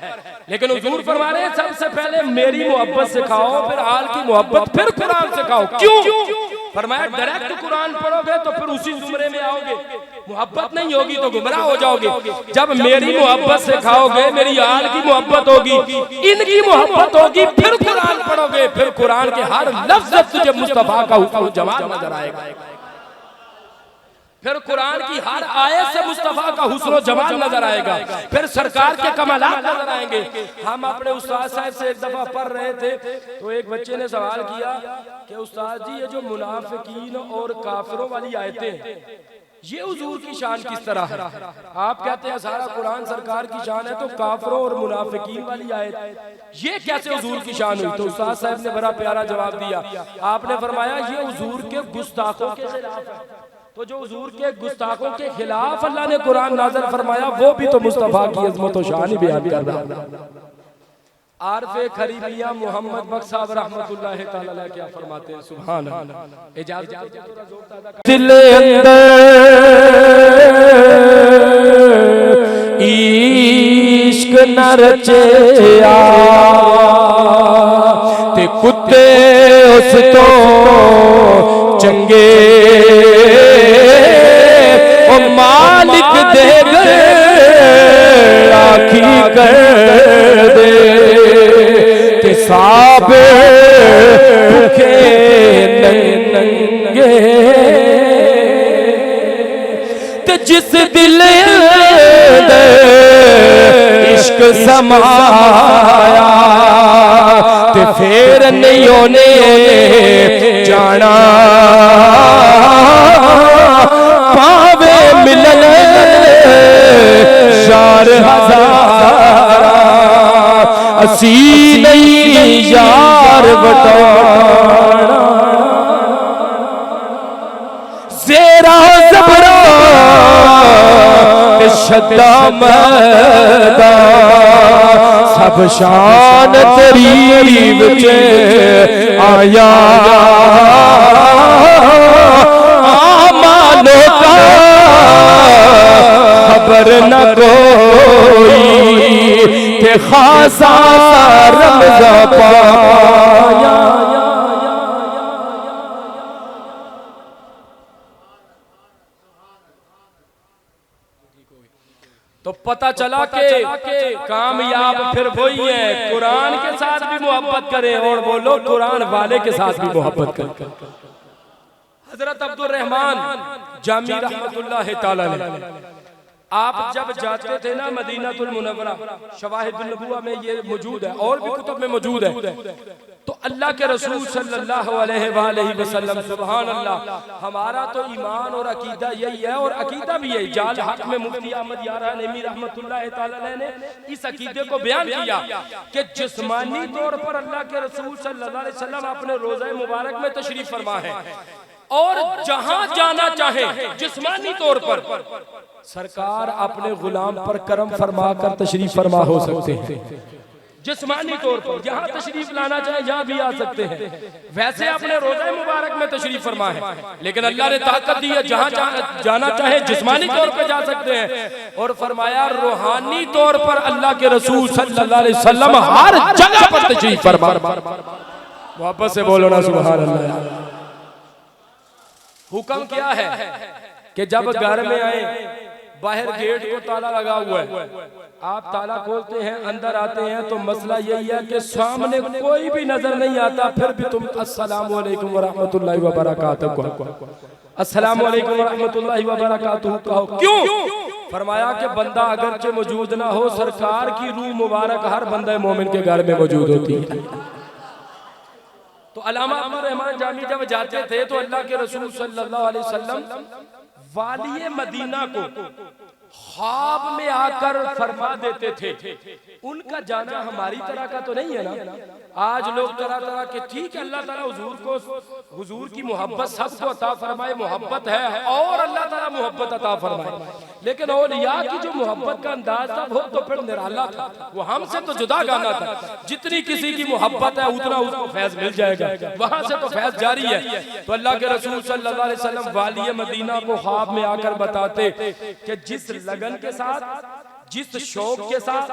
लेकिन हुजूर फरमा रहे हैं सबसे पहले मेरी मोहब्बत सिखाओ, फिर आल की मोहब्बत, फिर कुरान सिखाओ। क्यों? फरमाया डायरेक्ट कुरान पढ़ोगे तो फिर उसी जुमरे में आओगे, मोहब्बत नहीं होगी तो गुमराह हो जाओगे। जब मेरी मोहब्बत सिखाओगे, मेरी आल की मोहब्बत होगी, इनकी मोहब्बत होगी, फिर कुरान पढ़ोगे, फिर कुरान के हर लफ्ज तुझे मुस्तफा का हुस्न जमाल नजर आएगा, फिर कुरान की हर आयत से मुस्तफा का हुस्न जमाल नजर आएगा, फिर सरकार के कमालात नजर आएंगे। हम अपने उस्ताद साहब से एक दफा पढ़ रहे थे तो एक बच्चे ने सवाल किया कि उस्ताद जी ये जो मुनाफिकीन और काफिरों वाली आयतें ये हुजूर की शान किस तरह है? आप कहते हैं सारा कुरान सरकार की शान है, तो काफिरों और मुनाफिकीन वाली आयत ये कैसे हुजूर की शान हुई? तो उस्ताद साहब ने बड़ा प्यारा जवाब दिया। आपने फरमाया ये हुजूर के गुस्ताखों के खिलाफ है, तो जो हुजूर के गुस्ताखों के खिलाफ अल्लाह ने कुरान नाज़िल फरमाया वो भी तो मुस्तफा की अज़मत और शान ही बयान कर रहा है। आरफे खरीबिया मोहम्मद बख्श साहब रहमतुल्लाह तआला अलैह क्या फरमाते हैं, सुभान अल्लाह। इजाज़त दिल अंदर इश्क न रचिया ते कुत्ते उस तो चंगे ओ मालिक दे राखी कर दे ते साब भूखे नंगे ते जिस दिल दे इश्क समाया ते फिर नहीं होने जाना पावे मिलन यार हजारा असी नहीं यार बटाना ज़ेरा ज़बरा शद्दा मदा सब शान तेरी विच आया मानो का खबर न कोई ते खासा रमज़ा पाया। तो पता चला कि कामयाब फिर वही है कुरान के साथ भी मोहब्बत करें और बोलो कुरान वाले के साथ भी मोहब्बत करें। हजरत अब्दुल रहमान जामी रहमतुल्लाह तआला अलैह आप जब जाते थे ना मदीनातुल मुनव्वरा शवाहिदुन नबुव्वा में ये मौजूद है और भी कुतुब में मौजूद है तो अल्लाह के रसूल सल्लल्लाहु अलैहि वसल्लम सुभान अल्लाह हमारा तो ईमान और अकीदा यही है और अकीदा भी है जाल हक में मुफ्ती अहमद यारा नईमी रहमतुल्लाह तआला अलैह ने इस अकीदे को बयान किया कि जिस्मानी तौर पर अल्लाह के रसूल सल्लल्लाहु अलैहि वसल्लम अपने रोज़े मुबारक में तशरीफ फरमा है और जहां जाना चाहे जिस्मानी तौर पर सरकार अपने गुलाम पर करम फरमा कर तशरीफ फरमा हो सकते हैं। जिस्मानी तौर पर जहां तशरीफ लाना चाहे जहां भी आ सकते हैं। वैसे अपने रोज़े मुबारक में तशरीफ फरमा है लेकिन अल्लाह ने ताकत दी है जहां जाना चाहे जिस्मानी तौर पर जा सकते हैं और फरमाया रूहानी तौर पर अल्लाह के रसूल सल्लल्लाहु अलैहि वसल्लम हर जगह पर तशरीफ फरमा। वापस से बोलो ना सुभान अल्लाह। हुक्म क्या है कि जब घर में आए बाहर गेट को ताला लगा हुआ है आप ताला खोलते हैं अंदर आते हैं तो मसला यही है कि सामने कोई भी नजर नहीं आता फिर भी तुम अस्सलामु अलैकुम व रहमतुल्लाहि व बरकातुहू अस्सलामु अलैकुम व रहमतुल्लाहि व बरकातुहू कहो। क्यों? फरमाया कि बंदा अगरचे मौजूद ना हो सरकार की रूह मुबारक हर बंदे मोमिन के घर में मौजूद होती है। तो अल्लामा अब्दुल रहमान जामी जब जाते थे तो अल्लाह के रसूल सल्लल्लाहु अलैहि वसल्लम वालिए मदीना को ख्वाब में आकर फरमा देते थे। उनका जाना हमारी तरह का तो नहीं है ना। आज लोग तरह तरह के ठीक है अल्लाह ताला हुजूर की मोहब्बत सबको अता फरमाए मोहब्बत है और अल्लाह ताला मोहब्बत अता फरमाए लेकिन औलिया की जो मोहब्बत का अंदाज था वो तो फिर निराला था वो हमसे तो जुदा गाना था। जितनी किसी की मोहब्बत है उतना उसको फैज मिल जाएगा वहां से तो फैज जारी है। तो अल्लाह के रसूल सल्लल्लाहु अलैहि वसल्लम वालिए मदीना को ख्वाब में आकर बताते कि जिस लगन के साथ जिस शौक के साथ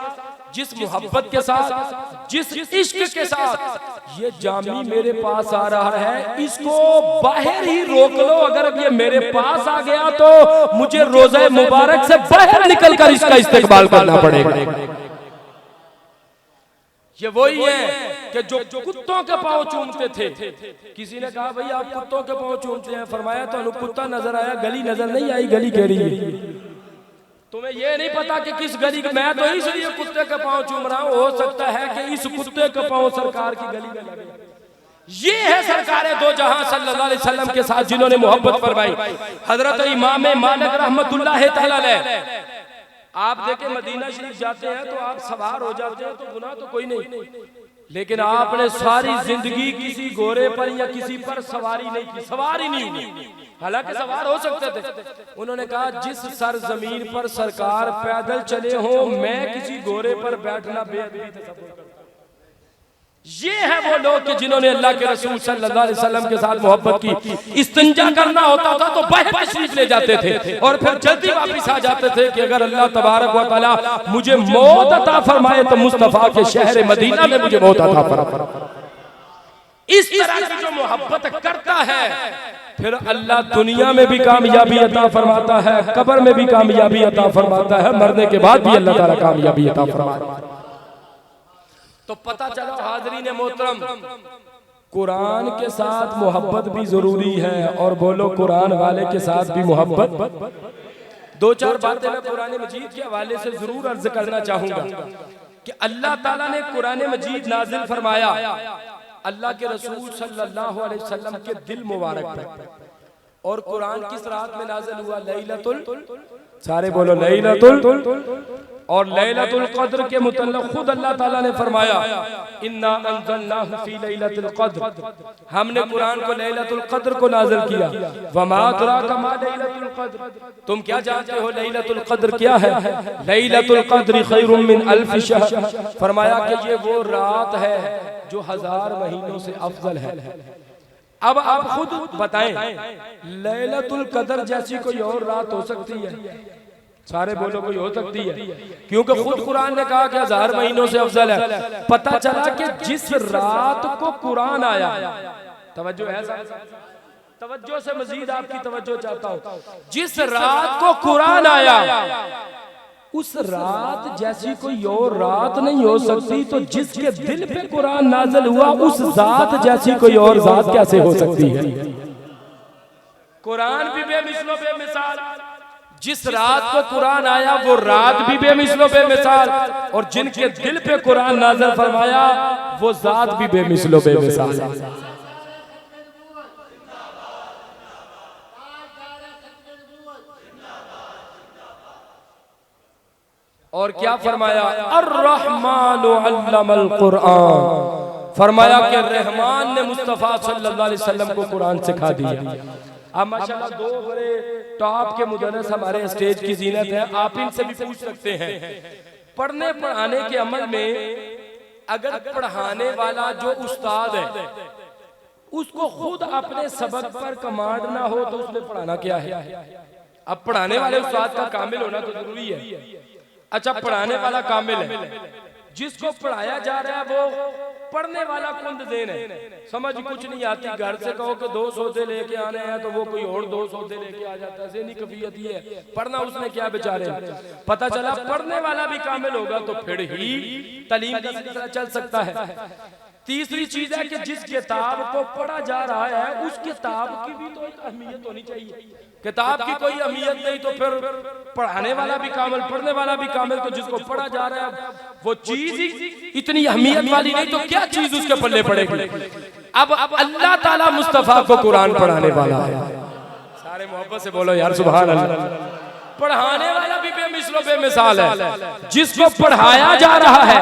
जिस मोहब्बत के साथ जिस इश्क के साथ ये जामी मेरे पास आ रहा है इसको बाहर ही रोक लो। अगर अब ये मेरे पास आ गया तो मुझे रोज़े मुबारक से बाहर निकलकर इसका इस्तेमाल करना पड़ेगा। ये वही है कि जो कुत्तों के पांव चूमते थे। किसी ने कहा भाई आप कुत्तों के पांव चूमते हैं फरमाया तो कुत्ता नजर आया गली नजर नहीं आई गली कह रही है। तुम्हें ये नहीं पता कि किस गली में मैं तो इसलिए कुत्ते के पांव चूम रहा हूं हो सकता है कि इस कुत्ते के पांव सरकार की गली में लगे। ये है सरकारे दो जहां सल्लल्लाहु अलैहि वसल्लम के साथ जिन्होंने मोहब्बत फरमाई। हजरत इमाम मालिक रहमतुल्लाह तआला अलैह आप देखे मदीना शरीफ जाते हैं तो आप सवार हो जाते हैं तो गुनाह तो कोई नहीं लेकिन आपने सारी जिंदगी किसी घोड़े पर या किसी पर सवारी नहीं की सवारी नहीं हुई हालांकि सवार हो सकते थे। उन्होंने कहा जिस सरजमीन पर सरकार पैदल चले हो मैं किसी घोड़े पर बैठना बेअदबी। ये है वो लोग कि जिन्होंने अल्लाह के रसूल सल्लल्लाहु अलैहि वसल्लम के साथ मोहब्बत की। इस्तिंजा करना होता था तो बाहर तशरीफ ले जाते थे और फिर जल्दी वापस आ जाते थे कि अगर अल्लाह तबारक व तआला मुझे मौत अता फरमाए तो मुस्तफा के शहर मदीना में मुझे मौत अता फरमाए। इस तरह की जो मोहब्बत करता है फिर अल्लाह दुनिया में भी कामयाबी अता फरमाता है कब्र में भी कामयाबी अता फरमाता है मरने के बाद भी अल्लाह ताला कामयाबी अता फरमाता है। तो पता चला हाज़रीन मोहतरम कुरान के साथ मोहब्बत भी जरूरी है और बोलो कुरान वाले के साथ भी मोहब्बत दो चार बातें मैं कुरान मजीद के हवाले से जरूर अर्ज करना चाहूंगा कि अल्लाह ताला ने कुरान मजीद नाजिल फरमाया अल्लाह के रसूल सल्लल्लाहु अलैहि वसल्लम के दिल मुबारक पर। और कुरान किस रात में नाजिल हुआ? लैलतुल, सारे बोलो लैलतुल। और लैलतुल कद्र के मुतल्लिक़ खुद अल्लाह ताला ने फरमाया इन्ना अंज़लनाहु फी लैलतिल कद्र, हमने कुरान को लैलतुल कद्र को नाज़िल किया। वमा अदराका मा लैलतुल कद्र, तुम क्या जानते हो लैलतुल कद्र क्या है? लैलतुल कद्र खैरुम मिन अल्फ शहर, फरमाया कि ये वो रात है जो 1000 महीनों से अफजल है। अब आप खुद बताएं लैलतुल कद्र जैसी कोई और रात हो सकती है? सारे बोलो कोई हो सकती है? क्योंकि खुद कुरान ने कहा कि 1000 महीनों से अफजल है। पता चला कि जिस रात को कुरान आया, तवज्जो है, तवज्जो से मजीद आपकी तवज्जो चाहता हूं, जिस रात को कुरान आया उस रात जैसी कोई और रात नहीं हो सकती। तो जिसके दिल पे कुरान नाज़िल हुआ उस जात जैसी कोई और जात कैसे हो सकती है? कुरान भी बेमिसलो बेमिसाल, जिस रात को कुरान आया वो रात भी बेमिसलो बेमिसाल, और जिनके दिल पे कुरान नाज़िल फरमाया वो जात भी बेमिसलो बेमिसाल है। और क्या फरमाया? अर्रहमानु अल्लमल कुरान, फरमाया कि रहमान ने मुस्तफा सल्लल्लाहु अलैहि वसल्लम को कुरान सिखा दिया। अब माशाल्लाह दो बड़े टॉप के मुदर्रिस हमारे स्टेज की जीनत है, आप इनसे भी पूछ सकते हैं। पढ़ने पढ़ाने के अमल में अगर पढ़ाने वाला जो उस्ताद है उसको खुद अपने सबक पर कमांड ना हो तो उसने पढ़ाना क्या है? अब पढ़ाने वाले उस्ताद का कामिल होना तो जरूरी है। अच्छा, पढ़ाने वाला कामिल है, जिसको पढ़ाया जा रहा है वो पढ़ने वाला कुंद देन है, समझ कुछ नहीं आती। घर से कहो कि 2 सौदे लेके आने हैं तो वो कोई और 2 सौदे लेके आ जाता है। ज़हनी कफियत ये है, पढ़ना उसने क्या बेचारे। पता चला पढ़ने वाला भी कामिल होगा तो फिर ही तालीम का सिलसिला चल सकता है। तीसरी चीज है कि जिस किताब को पढ़ा जा रहा है उस किताब की भी तो एक अहमियत होनी चाहिए। किताब की कोई अहमियत नहीं तो फिर पढ़ाने वाला भी कामिल, पढ़ने वाला भी कामिल, तो जिसको पढ़ा जा रहा है वो चीज ही इतनी अहमियत वाली नहीं तो क्या चीज उसके पल्ले पड़ेगी। अब अल्लाह ताला मुस्तफा को कुरान पढ़ाने वाला है। सारे मोहब्बत से बोलो यार सुभान अल्लाह। पढ़ाने वाला भी बेमिसलो बेमिसाल है, जिसको पढ़ाया जा रहा है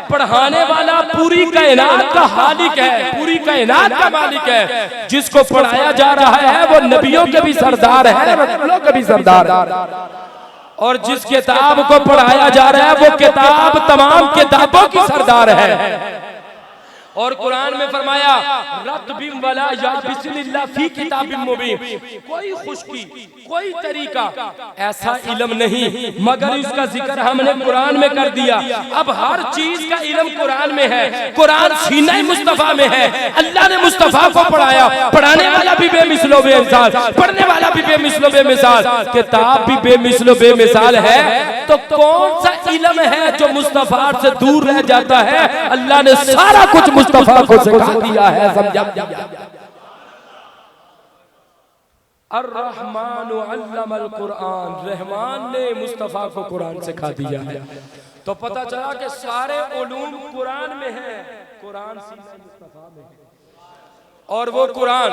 पढ़ाने वाला पूरी कायनात का खालिक है, पूरी कायनात का मालिक है। जिसको पढ़ाया जा रहा है वो नबियों के भी सरदार है, रसूलों के भी सरदार है। और जिस किताब को पढ़ाया जा रहा है वो किताब तमाम किताबों की सरदार है। और कुरान में फरमाया रत्बिम वला याबिसिल्ला फी किताबिम मुबीन, कोई खुशकी कोई तरीका ऐसा इल्म नहीं मगर उसका जिक्र हमने कुरान में कर दिया। अब हर चीज का इल्म कुरान में है, कुरान सीने मुस्तफा में है। अल्लाह ने मुस्तफा को पढ़ाया, पढ़ाने वाला भी बेमिसलो बेमिसाल, पढ़ने वाला भी बेमिसलो बेमिसाल, किताब भी बेमिसलो बेमिसाल है। तो कौन सा इल्म है जो मुस्तफा से दूर रह जाता है? अल्लाह ने सारा कुछ मुस्तफा को सिखा दिया है, समझा दिया। अर्रहमानु अल्लमल कुरान, रहमान ने मुस्तफा को कुरान सिखा दिया है। तो पता चला कि सारे उलूम कुरान में है, कुरान सीने मुस्तफा में है। और वो कुरान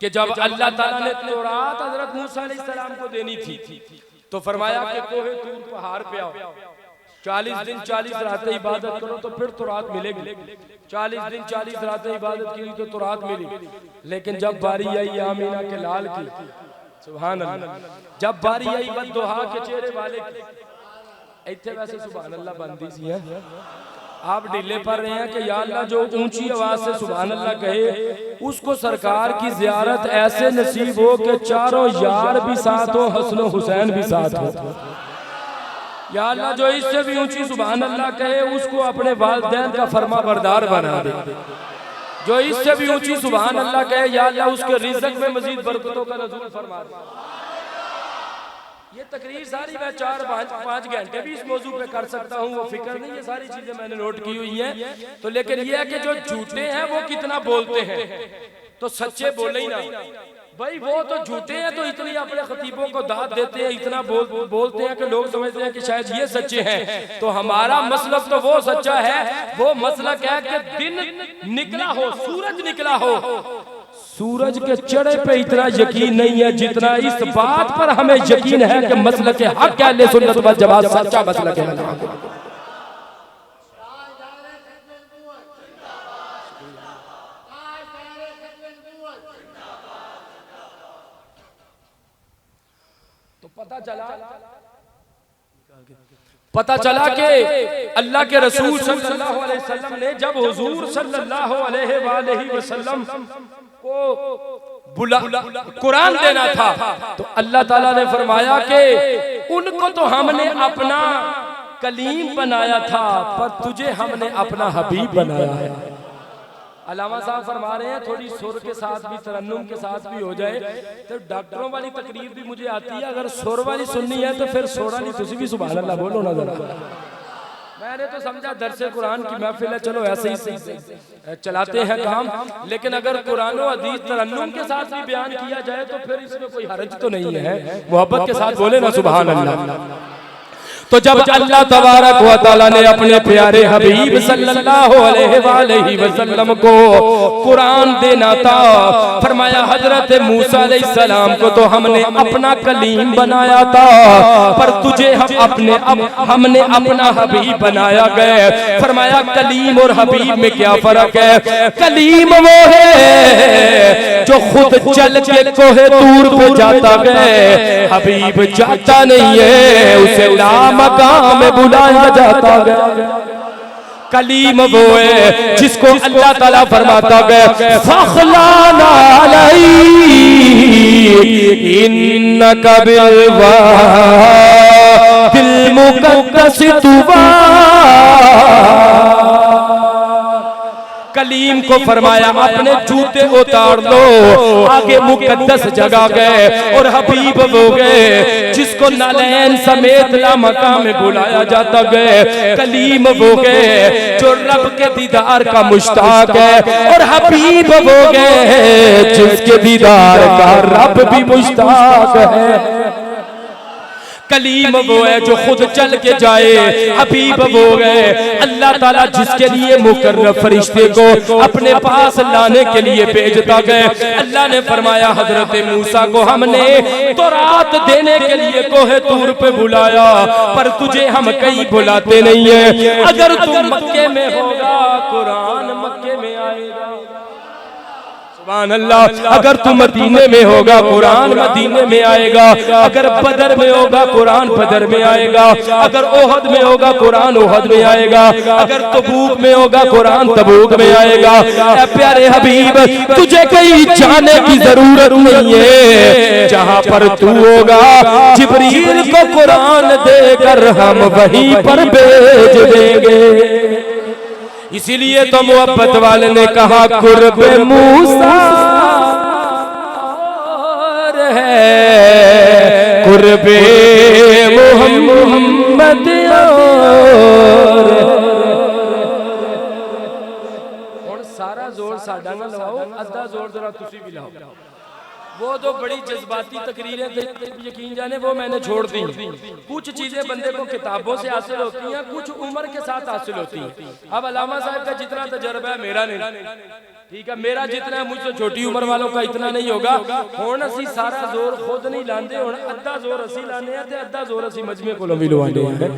कि जब अल्लाह ताला ने तौरात हजरत मूसा अलैहिस्सलाम को देनी थी तो फरमाया कि कोहे तूर पहाड़ पे आओ, 40 दिन 40 रातें इबादत करो तो फिर तौरात मिलेगी। 40 दिन 40 रातें इबादत की तो तौरात मिली। लेकिन जब बारी आई आमीना के लाल की, सुभान अल्लाह, जब बारी आई बद्दुहा के चेहरे वाले की, इतने वैसे सुभान अल्लाह बंदी सी है। आप ढीले पड़ रहे हैं कि या अल्लाह जो ऊंची आवाज से सुभान अल्लाह कहे उसको सरकार की जियारत ऐसे नसीब हो कि चारों यार भी साथ हो, हसन हुसैन भी साथ हो। या अल्लाह जो इससे भी ऊंची सुभान अल्लाह कहे उसको अपने वालिदैन का फरमा बरदार बना दे। जो इससे भी ऊंची सुभान अल्लाह कहे या अल्लाह उसके रिज़्क़ में मजीद बरकतों का नज़ूल फरमा दे। ये तकरीर सारी मैं 4-5 घंटे भी इस मौजू पे कर सकता हूँ, वो फिक्र नहीं, ये सारी चीजें मैंने नोट की हुई हैं। तो लेकिन ये है कि जो झूठे हैं वो कितना बोलते हैं, तो सच्चे बोले ही ना। भाई वो तो झूठे हैं, तो इतनी अपने खतीबों को दाद देते हैं, इतना बोलते हैं कि लोग समझते हैं कि शायद ये सच्चे हैं। तो हमारा मसलक तो वो सच्चा है, वो मसलक है कि दिन निकला हो, सूरज निकला हो, सूरज के चढ़े पे इतना यकीन नहीं है जितना इस बात पर हमें यकीन है कि मसलक हक अहले सुन्नत वल जमात सच्चा मसलक है। पता चला कि अल्लाह के रसूल सल्लल्लाहु अलैहि वसल्लम ने जब हुजूर सल्लल्लाहु अलैहि वसल्लम को कुरान देना था, तो अल्लाह ताला ने फरमाया कि उनको तो हमने अपना कलीम बनाया था, पर तुझे हमने अपना हबीब बनाया है। अल्लामा साहब फरमा रहे हैं थोड़ी सुर के साथ भी, तरन्नुम के साथ भी हो जाए तो डॉक्टरों वाली तकरीर भी मुझे आती है, अगर सुर वाली सुननी है तो फिर सोरा नहीं, तुझे भी सुभान अल्लाह बोलो ना जरा। मैंने तो समझा दरसे कुरान की महफिल है, चलो ऐसे ही चलाते हैं काम, लेकिन अगर कुरान और हदीस तरन्नुम के साथ भी बयान किया जाए तो फिर इसमें कोई हर्ज तो नहीं है। मोहब्बत के साथ बोले ना सुभान अल्लाह। तो जब अल्लाह तबारक व तआला ने अपने प्यारे हबीब सल्लल्लाहु अलैहि वसल्लम को कुरान देना था, फरमाया हजरत मूसा अलैहिस्सलाम को तो हमने अपना कलीम बनाया था, पर तुझे हमने अपना हबीब बनाया गया। फरमाया कलीम और हबीब में क्या फर्क है? कलीम वो है जो खुद चल के कोहे दूर पे जाता गया, हबीब जाता नहीं है, उसे मकाम में बुलाया जाता है। कलीम वो है जिसको अल्लाह ताला फरमाता है फखलाना अलैहि इन्नका बिल मुक़द्दस तुबा। कलीम को फरमाया अपने जूते उतार लो, आगे मुकद्दस जगह गए, और हबीब वो गए जिसको नालैन समेत ला मकाम में बुलाया जाता गए। कलीम वो गए जो रब के दीदार का मुश्ताक है, और हबीब वो गए जिसके दीदार का रब भी मुश्ताक है। कलीम वो है जो खुद चल के जाए, हबीब वो गए अल्लाह ताला जिसके लिए मुकर्रब फरिश्ते को अपने पास लाने के लिए भेजता गए। अल्लाह ने फरमाया हजरत मूसा को हमने तौरात देने के लिए कोहे तूर पे बुलाया, पर तुझे हम कहीं बुलाते नहीं है। अगर तू मक्के में होगा कुरान मक्के में आएगा, सुभान अल्लाह। अगर तू मदीने में होगा कुरान मदीने में आएगा, अगर बदर में होगा कुरान बदर में आएगा, अगर ओहद में होगा कुरान ओहद में आएगा, अगर तबूक में होगा कुरान तबूक में आएगा। ऐ प्यारे हबीब तुझे कहीं जाने की जरूरत नहीं है, जहाँ पर तू होगा जिब्रील को कुरान देकर हम वहीं पर भेज देंगे। इसीलिए तो मोहब्बत वाले ने कहा कुर्बे मूसा है कुर्बे मोहम्मद। और सारा जोर साडा ना लगाओ, अद्धा जोर जरा तुसी भी लाओ। वो तो बड़ी जज्बाती तकरीरें यकीन जाने वो मैंने छोड़ दी। कुछ चीजें बंदे को किताबों से हासिल होती हैं, कुछ उम्र के साथ हासिल होती हैं। अब अल्लामा साहब का जितना तजर्बा है मेरा नहीं, ठीक है, मेरा जितना है मुझसे छोटी उम्र वालों का इतना नहीं होगा। हुण असी सारा जोर खुद नहीं लांदे, हुण अद्धा जोर असी लाने ते अद्धा जोर असी मजमे कोलों भी लवाने हैं,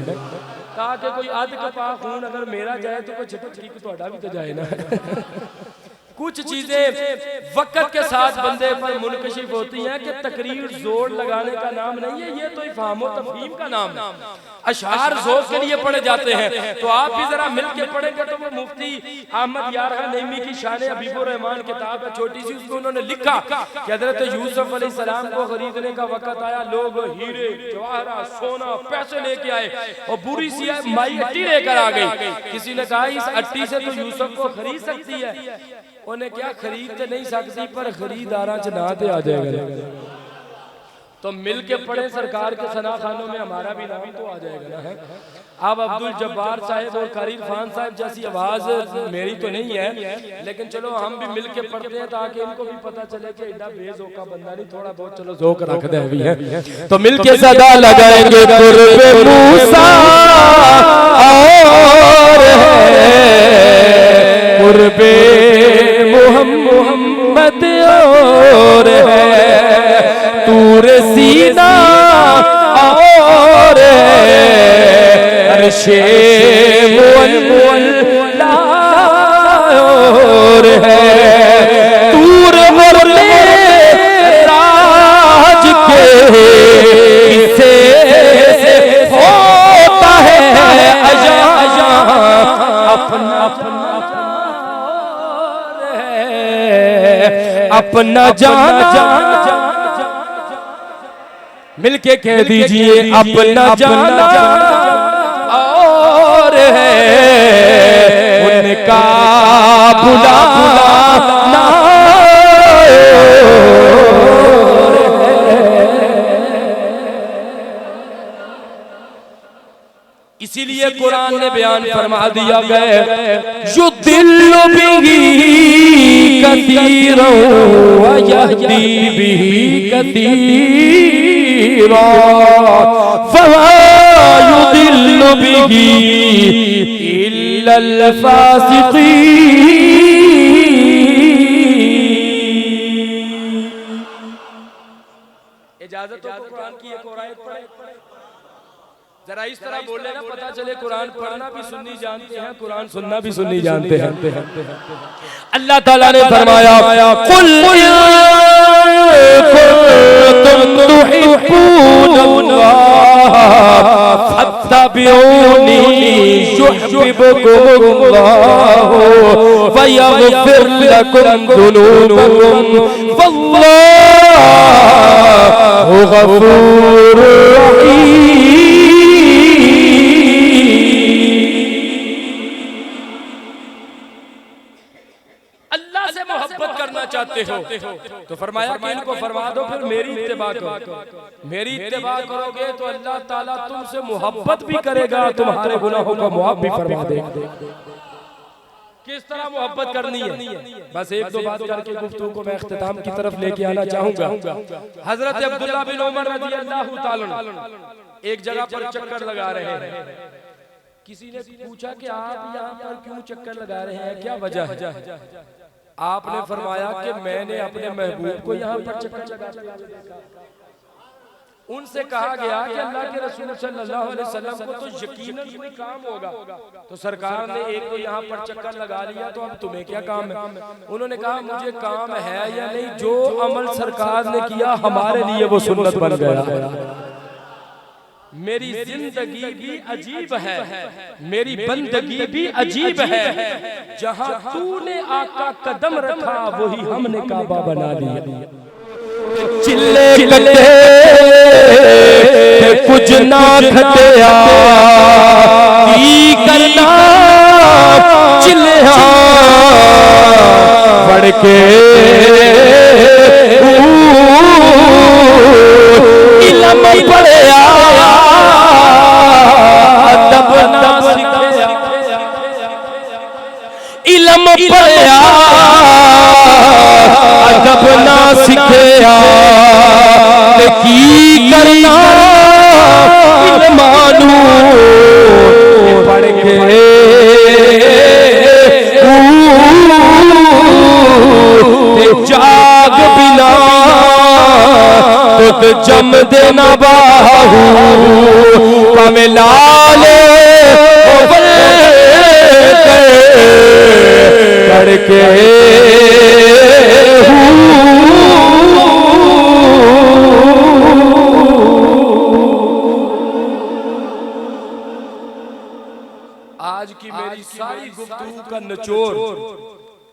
ताकि कोई अध कपा खून अगर मेरा जाए तो कोई झटक ठीक तुहाडा भी तो जाए ना। कुछ चीजें वक्त के साथ बंदे पर मुनकशिफ होती हैं कि तकरीर जोर लगाने का नाम नहीं है, ये तो इफ़हाम व तफ़हीम का नाम है। अशार जोर के लिए पढ़े जाते हैं, तो आप भी जरा मिल के पढ़ेंगे तो वो मुफ्ती अहमद यार नईमी की शान हबीबुर रहमान किताब है छोटी सी, उसमें उन्होंने लिखा कि हजरत यूसुफ अलैहिस्सलाम को खरीदने का वक्त आया, लोग हीरे जवाहरात सोना पैसे लेके आए और बुरी सी माई अट्टी लेकर आ गई। किसी ने कहा इस अट्टी से तो यूसुफ को खरीद सकती है, उन्हें क्या खरीद तो नहीं सकती पर खरीदारा च ना ते आ जाएगा। तो मिल के पढ़े सरकार के सना खानों में, हमारा भी नाम तो आ जाएगा ना। है अब अब्दुल जब्बार साहब और कारी इरफान साहब जैसी आवाज मेरी तो नहीं है, लेकिन चलो हम भी मिल के पढ़ते हैं ताकि इनको भी पता चले कि इतना बेजोका बंदा नहीं, थोड़ा बहुत चलो जोक रखते भी है। तो मिल के सदा लगाएंगे कुर्बे मूसा और कुर्बे मोहम्मद और तूर सीना और अर्शे मुअल्ला और तूर राज के किसे होता है अजा अपना जाना मिलके कह दीजिए अपना जाना और है उनका बुलाना। इसीलिए कुरान ने बयान फरमा दिया गया जो दिल बिही कतीरों यहदी बिही कतीरा फयुदिल बिही इल्लल फासिकीन। इजाजत हो कुरान की एक और आयत पढ़े, जरा इस तरह बोले ना पता चले कुरान पढ़ना भी सुन्नी जानते हैं, कुरान सुनना भी सुन्नी जानते हैं। अल्लाह ताला ने फरमाया कुल तुम तुहिब्बूनल्लाह फत्तबिऊनी युहिब्बुकुमुल्लाह व यगफिर लकुम दुनूबकुम वल्लाहु गफूरुर रहीम। चाहते हो तो फरमाया कि इनको फरमा दो फिर मेरी इत्तिबा करो। मेरी इत्तिबा करोगे तो अल्लाह ताला तुमसे मोहब्बत भी करेगा, तुम्हारे गुनाहों का मुआफ भी फरमा देगा। किस तरह मोहब्बत करनी है, बस एक दो बात करके गुफ्तगू को मैं इख्तिताम की तरफ लेके आना चाहूंगा। हजरत अब्दुल्लाह बिन उमर रज़ियल्लाहु ताला एक जगह पर चक्कर लगा रहे हैं। किसी ने पूछा कि आप यहाँ पर क्यों चक्कर लगा रहे हैं, क्या वजह है? आपने फरमाया कि मैंने अपने महबूब को यहाँ पर चक्कर लगाते देखा। उनसे कहा गया कि अल्लाह के रसूल सल्लल्लाहु अलैहि वसल्लम को तो यकीनन कोई काम होगा, तो सरकार ने एक तो यहाँ पर चक्कर लगा लिया, तो अब तुम्हें क्या काम है? उन्होंने कहा मुझे काम है या नहीं, जो अमल सरकार ने किया हमारे लिए वो सुन्नत बन गया। मेरी जिंदगी भी अजीब है, मेरी बंदगी भी अजीब है, जहां तूने आका कदम रखा वही हमने काबा बना लिया। चिल्ले कटे कुछ ना खटिया की करना चिल्ला बढ़ के इल्म पढ़या अदब ना सीखया, इल्म पढ़या अदब ना सीखया की करना इल्मानू पढ़ के जाग बिना तो जम देना बाहू कमलाले करके आज की मेरी सारी गुफ्तगू का निचोड़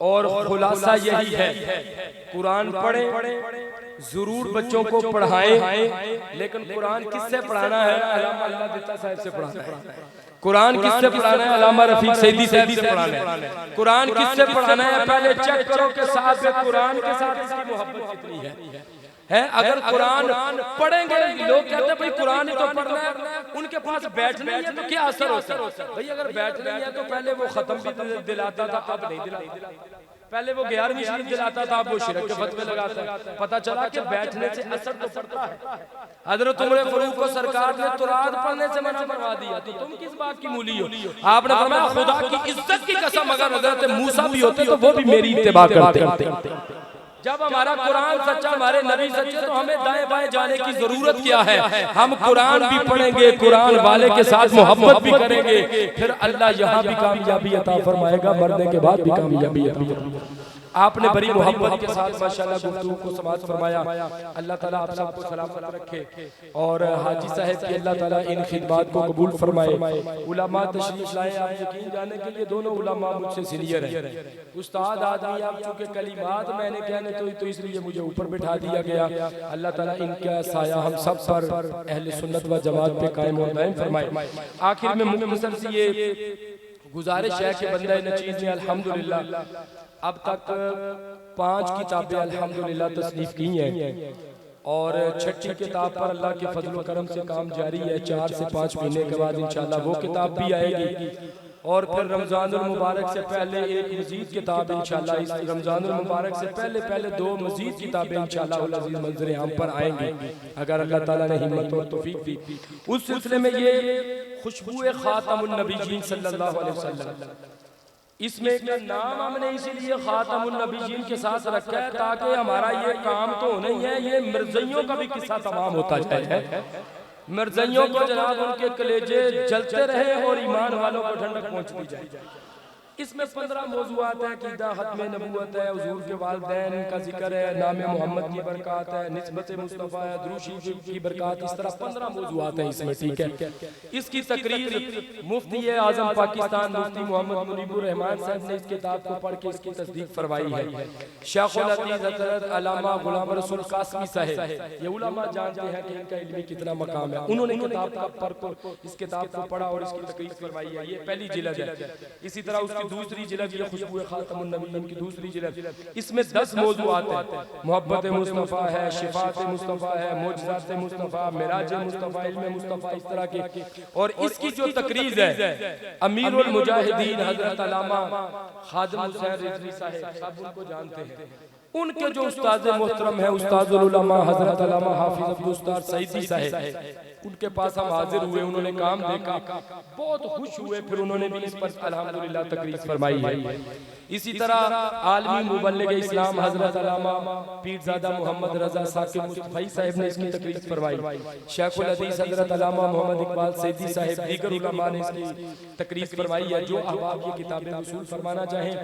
और खुलासा यही है, कुरान पढ़े जरूर बच्चों को पढ़ाएं, लेकिन कुरान किससे पढ़ाना है? अल्लामा अल्लाह दिता साहब से पढ़ाना है। कुरान किससे पढ़ाना है? अल्लामा रफीक सईदी से पढ़ाना है। कुरान किससे पढ़ाना है? पहले चेक करो कि साहब कुरान के साथ इसकी मोहब्बत कितनी है। है। अगर कुरान पढ़ेंगे, लोग कहते हैं भाई कुरान ही तो पढ़ना है, उनके पास बैठना है तो क्या असर होता है भाई? अगर बैठना है तो पहले वो खत्म भी दिलाता था, अब नहीं दिलाता। पहले वो 11वीं शरीफ दिलाता था, अब वो शिरक के फतवे लगाता है। पता चला कि बैठने से असर तो पड़ता है। हजरत उमर फारूक को सरकार ने तुराद पढ़ने से मना करवा दिया, तो तुम किस बात की मूली हो? आपने फरमाया खुदा की इज्जत की कसम, अगर हजरत मूसा भी होते तो वो भी मेरी इत्तिबा करते। जब हमारा कुरान सच्चा, हमारे नबी सच्चे, तो हमें दाएं बाएं जाने की जरूरत क्या है? हम कुरान भी पढ़ेंगे, कुरान वाले के साथ मोहब्बत भी करेंगे, फिर अल्लाह यहाँ भी कामयाबी अता फरमाएगा, मरने के बाद भी कामयाबी अता फरमाएगा। आपने बड़ी मोहब्बत के साथ माशाल्लाह गुफ्तगू को समाप्त फरमाया। अल्लाह ताला आप सबको सलामत रखे और हाजी साहब की अल्लाह ताला इन खिदमत को कबूल फरमाए। उलमा तशरीफ लाए, आप यकीन जाने के लिए दोनों उलमा मुझसे सीनियर हैं। उस्ताद आदमी आप चूंकि कलिमात मैंने कहने तो इसलिए मुझे ऊपर बिठा दिया गया। अल्लाह ताला इनका साया हम सब पर अहले सुन्नत व जमात पे कायम और दायम फरमाए। आखिर में मुख्तसर सी ये गुजारिश है कि बंदा नचीज ने अल्हम्दुलिल्लाह अब तक 5 किताबें अल्हम्दुलिल्लाह तस्नीफ की हैं और 6ठी किताब पर अल्लाह के फजल करम से काम जारी है। 4 से 5 महीने के बाद इंशाल्लाह वो किताब भी आएगी और फिर रमजानुल मुबारक से पहले एक मजीद किताब इंशाल्लाह, इस रमजानुल मुबारक से पहले 2 मजीद किताबें इंशाल्लाह उल अजीज मंजर आम पर आएंगी, अगर अल्लाह ताला ने हिम्मत और तौफीक दी। उस सिलसिले में ये खुशबू खातमुन नबीयीन सल्लल्लाहु अलैहि वसल्लम, इसमें का नाम हमने इसीलिए खातमुन नबीयीन के साथ रखा है ताकि हमारा ये काम तो नहीं है, ये मिर्ज़इयों का भी किस्सा तमाम होता जाए। मिर्ज़इयों को जनाब उनके कलेजे जलते रहे और ईमान वालों को ठंडक पहुंचती जाए। इसमें 15 मौज़ूआत है, क़ीदा, खत्म नबूवत है, हुज़ूर के वालिदैन का जिक्र है, नाम मोहम्मद की बरक़ात है, निस्बत मुस्तफ़ा है, दुरूद की बरक़ात, इस तरह 15 मौज़ूआत है इसमें। ठीक है, इसकी तकरीर मुफ्ती आज़म पाकिस्तान मुफ्ती मोहम्मद मुनीबुर रहमान साहब ने इस किताब को पढ़ के इसकी तस्दीक फरमाई है। शेखुल अज़ीज़ हज़रत अल्लामा गुलाम रसूल कासमी साहब, ये उलमा जानते हैं कि इनका इल्मी कितना मकाम है, उन्होंने किताब का पढ़ इस किताब को पढ़ा और इसकी तकरीर फरमाई है। ये पहली जिल्द है। इसी तरह उसकी दूसरी जिल्द ये खुशबू खातमुन नबीयीन की दूसरी जिल्द, इसमें 10 मौज़ूआत हैं। मोहब्बत मुस्तफ़ा है, शिफात मुस्तफ़ा है, मोजज़ात मुस्तफ़ा, मिराज मुस्तफ़ा, इल्म मुस्तफ़ा, इस तरह के। और इसकी जो तकरीर है अमीरुल मुजाहिदीन हज़रत अल्लामा खादिम हुसैन रिज़वी साहब, सब उनको जानते हैं। उनके जो उस्ताद मोहतरम है उस्तादुल उलमा हज़रत अल्लामा हाफिज़ अब्दुल उस्ताद सईदी साहब, उनके पास हम हाजिर हुए, उन्होंने काम देखा, बहुत खुश हुए, फिर उन्होंने भी इस पर अल्हम्दुलिल्लाह तकरीर फरमाई है। इसी तरह आलमी मुबल्लिग इस्लाम हज़रत अल्लामा पीरज़ादा मोहम्मद रज़ा साकिब मुस्तफ़ी साहब ने इसकी तकरीर फरमाई। शेखुल हदीस हज़रत अल्लामा मोहम्मद इकबाल सईदी साहब, दीगर उलमा ने इसकी तकरीर फरमाई है। जो अहबाब ये किताबें वसूल फरमाना चाहें,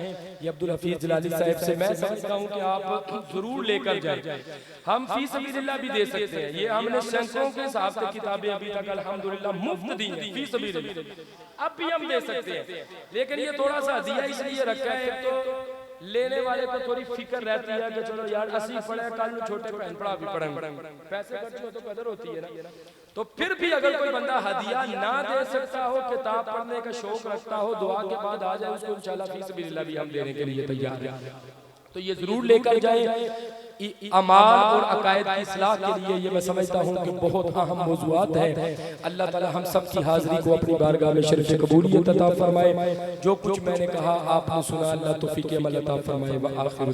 ये अब्दुल हफीज़ जलाली साहब से मैं समझता हूँ कि आप जरूर लेकर जाएं। हम फी सबीलिल्लाह भी दे सकते हैं, ये हमने शंकों के हिसाब से किताबें अभी तक अल्हम्दुलिल्लाह मुफ्त दी हैं फी सबीलिल्लाह, अब भी हम दे सकते हैं। लेकिन ये थोड़ा सा हदिया इसलिए रखा है, तो लेने वाले को थोड़ी फिक्र रहती है कि चलो यार 80 पढ़े, कल छोटे बहन पढ़ा भी पढ़ेंगे, पैसे खर्च हो तो कदर होती है ना। तो फिर भी अगर कोई बंदा हदिया ना दे सकता हो, किताब पढ़ने का शौक रखता हो, दुआ के बाद आ जाए, उसको इंशाल्लाह फी सबीलिल्लाह भी हम देने के लिए तैयार हैं। तो ये जरूर लेकर जाए। अमाल और अकायद की इस्लाह के लिए ये मैं समझता हूँ कि बहुत अहम मौज़ूआत है। अल्लाह ताला हम सब की हाज़िरी को अपनी बारगाह में शरीफ कबूलियत अता फरमाए। जो कुछ मैंने कहा आपने सुना, अल्लाह तौफीक अमल अता फरमाए। व आखिर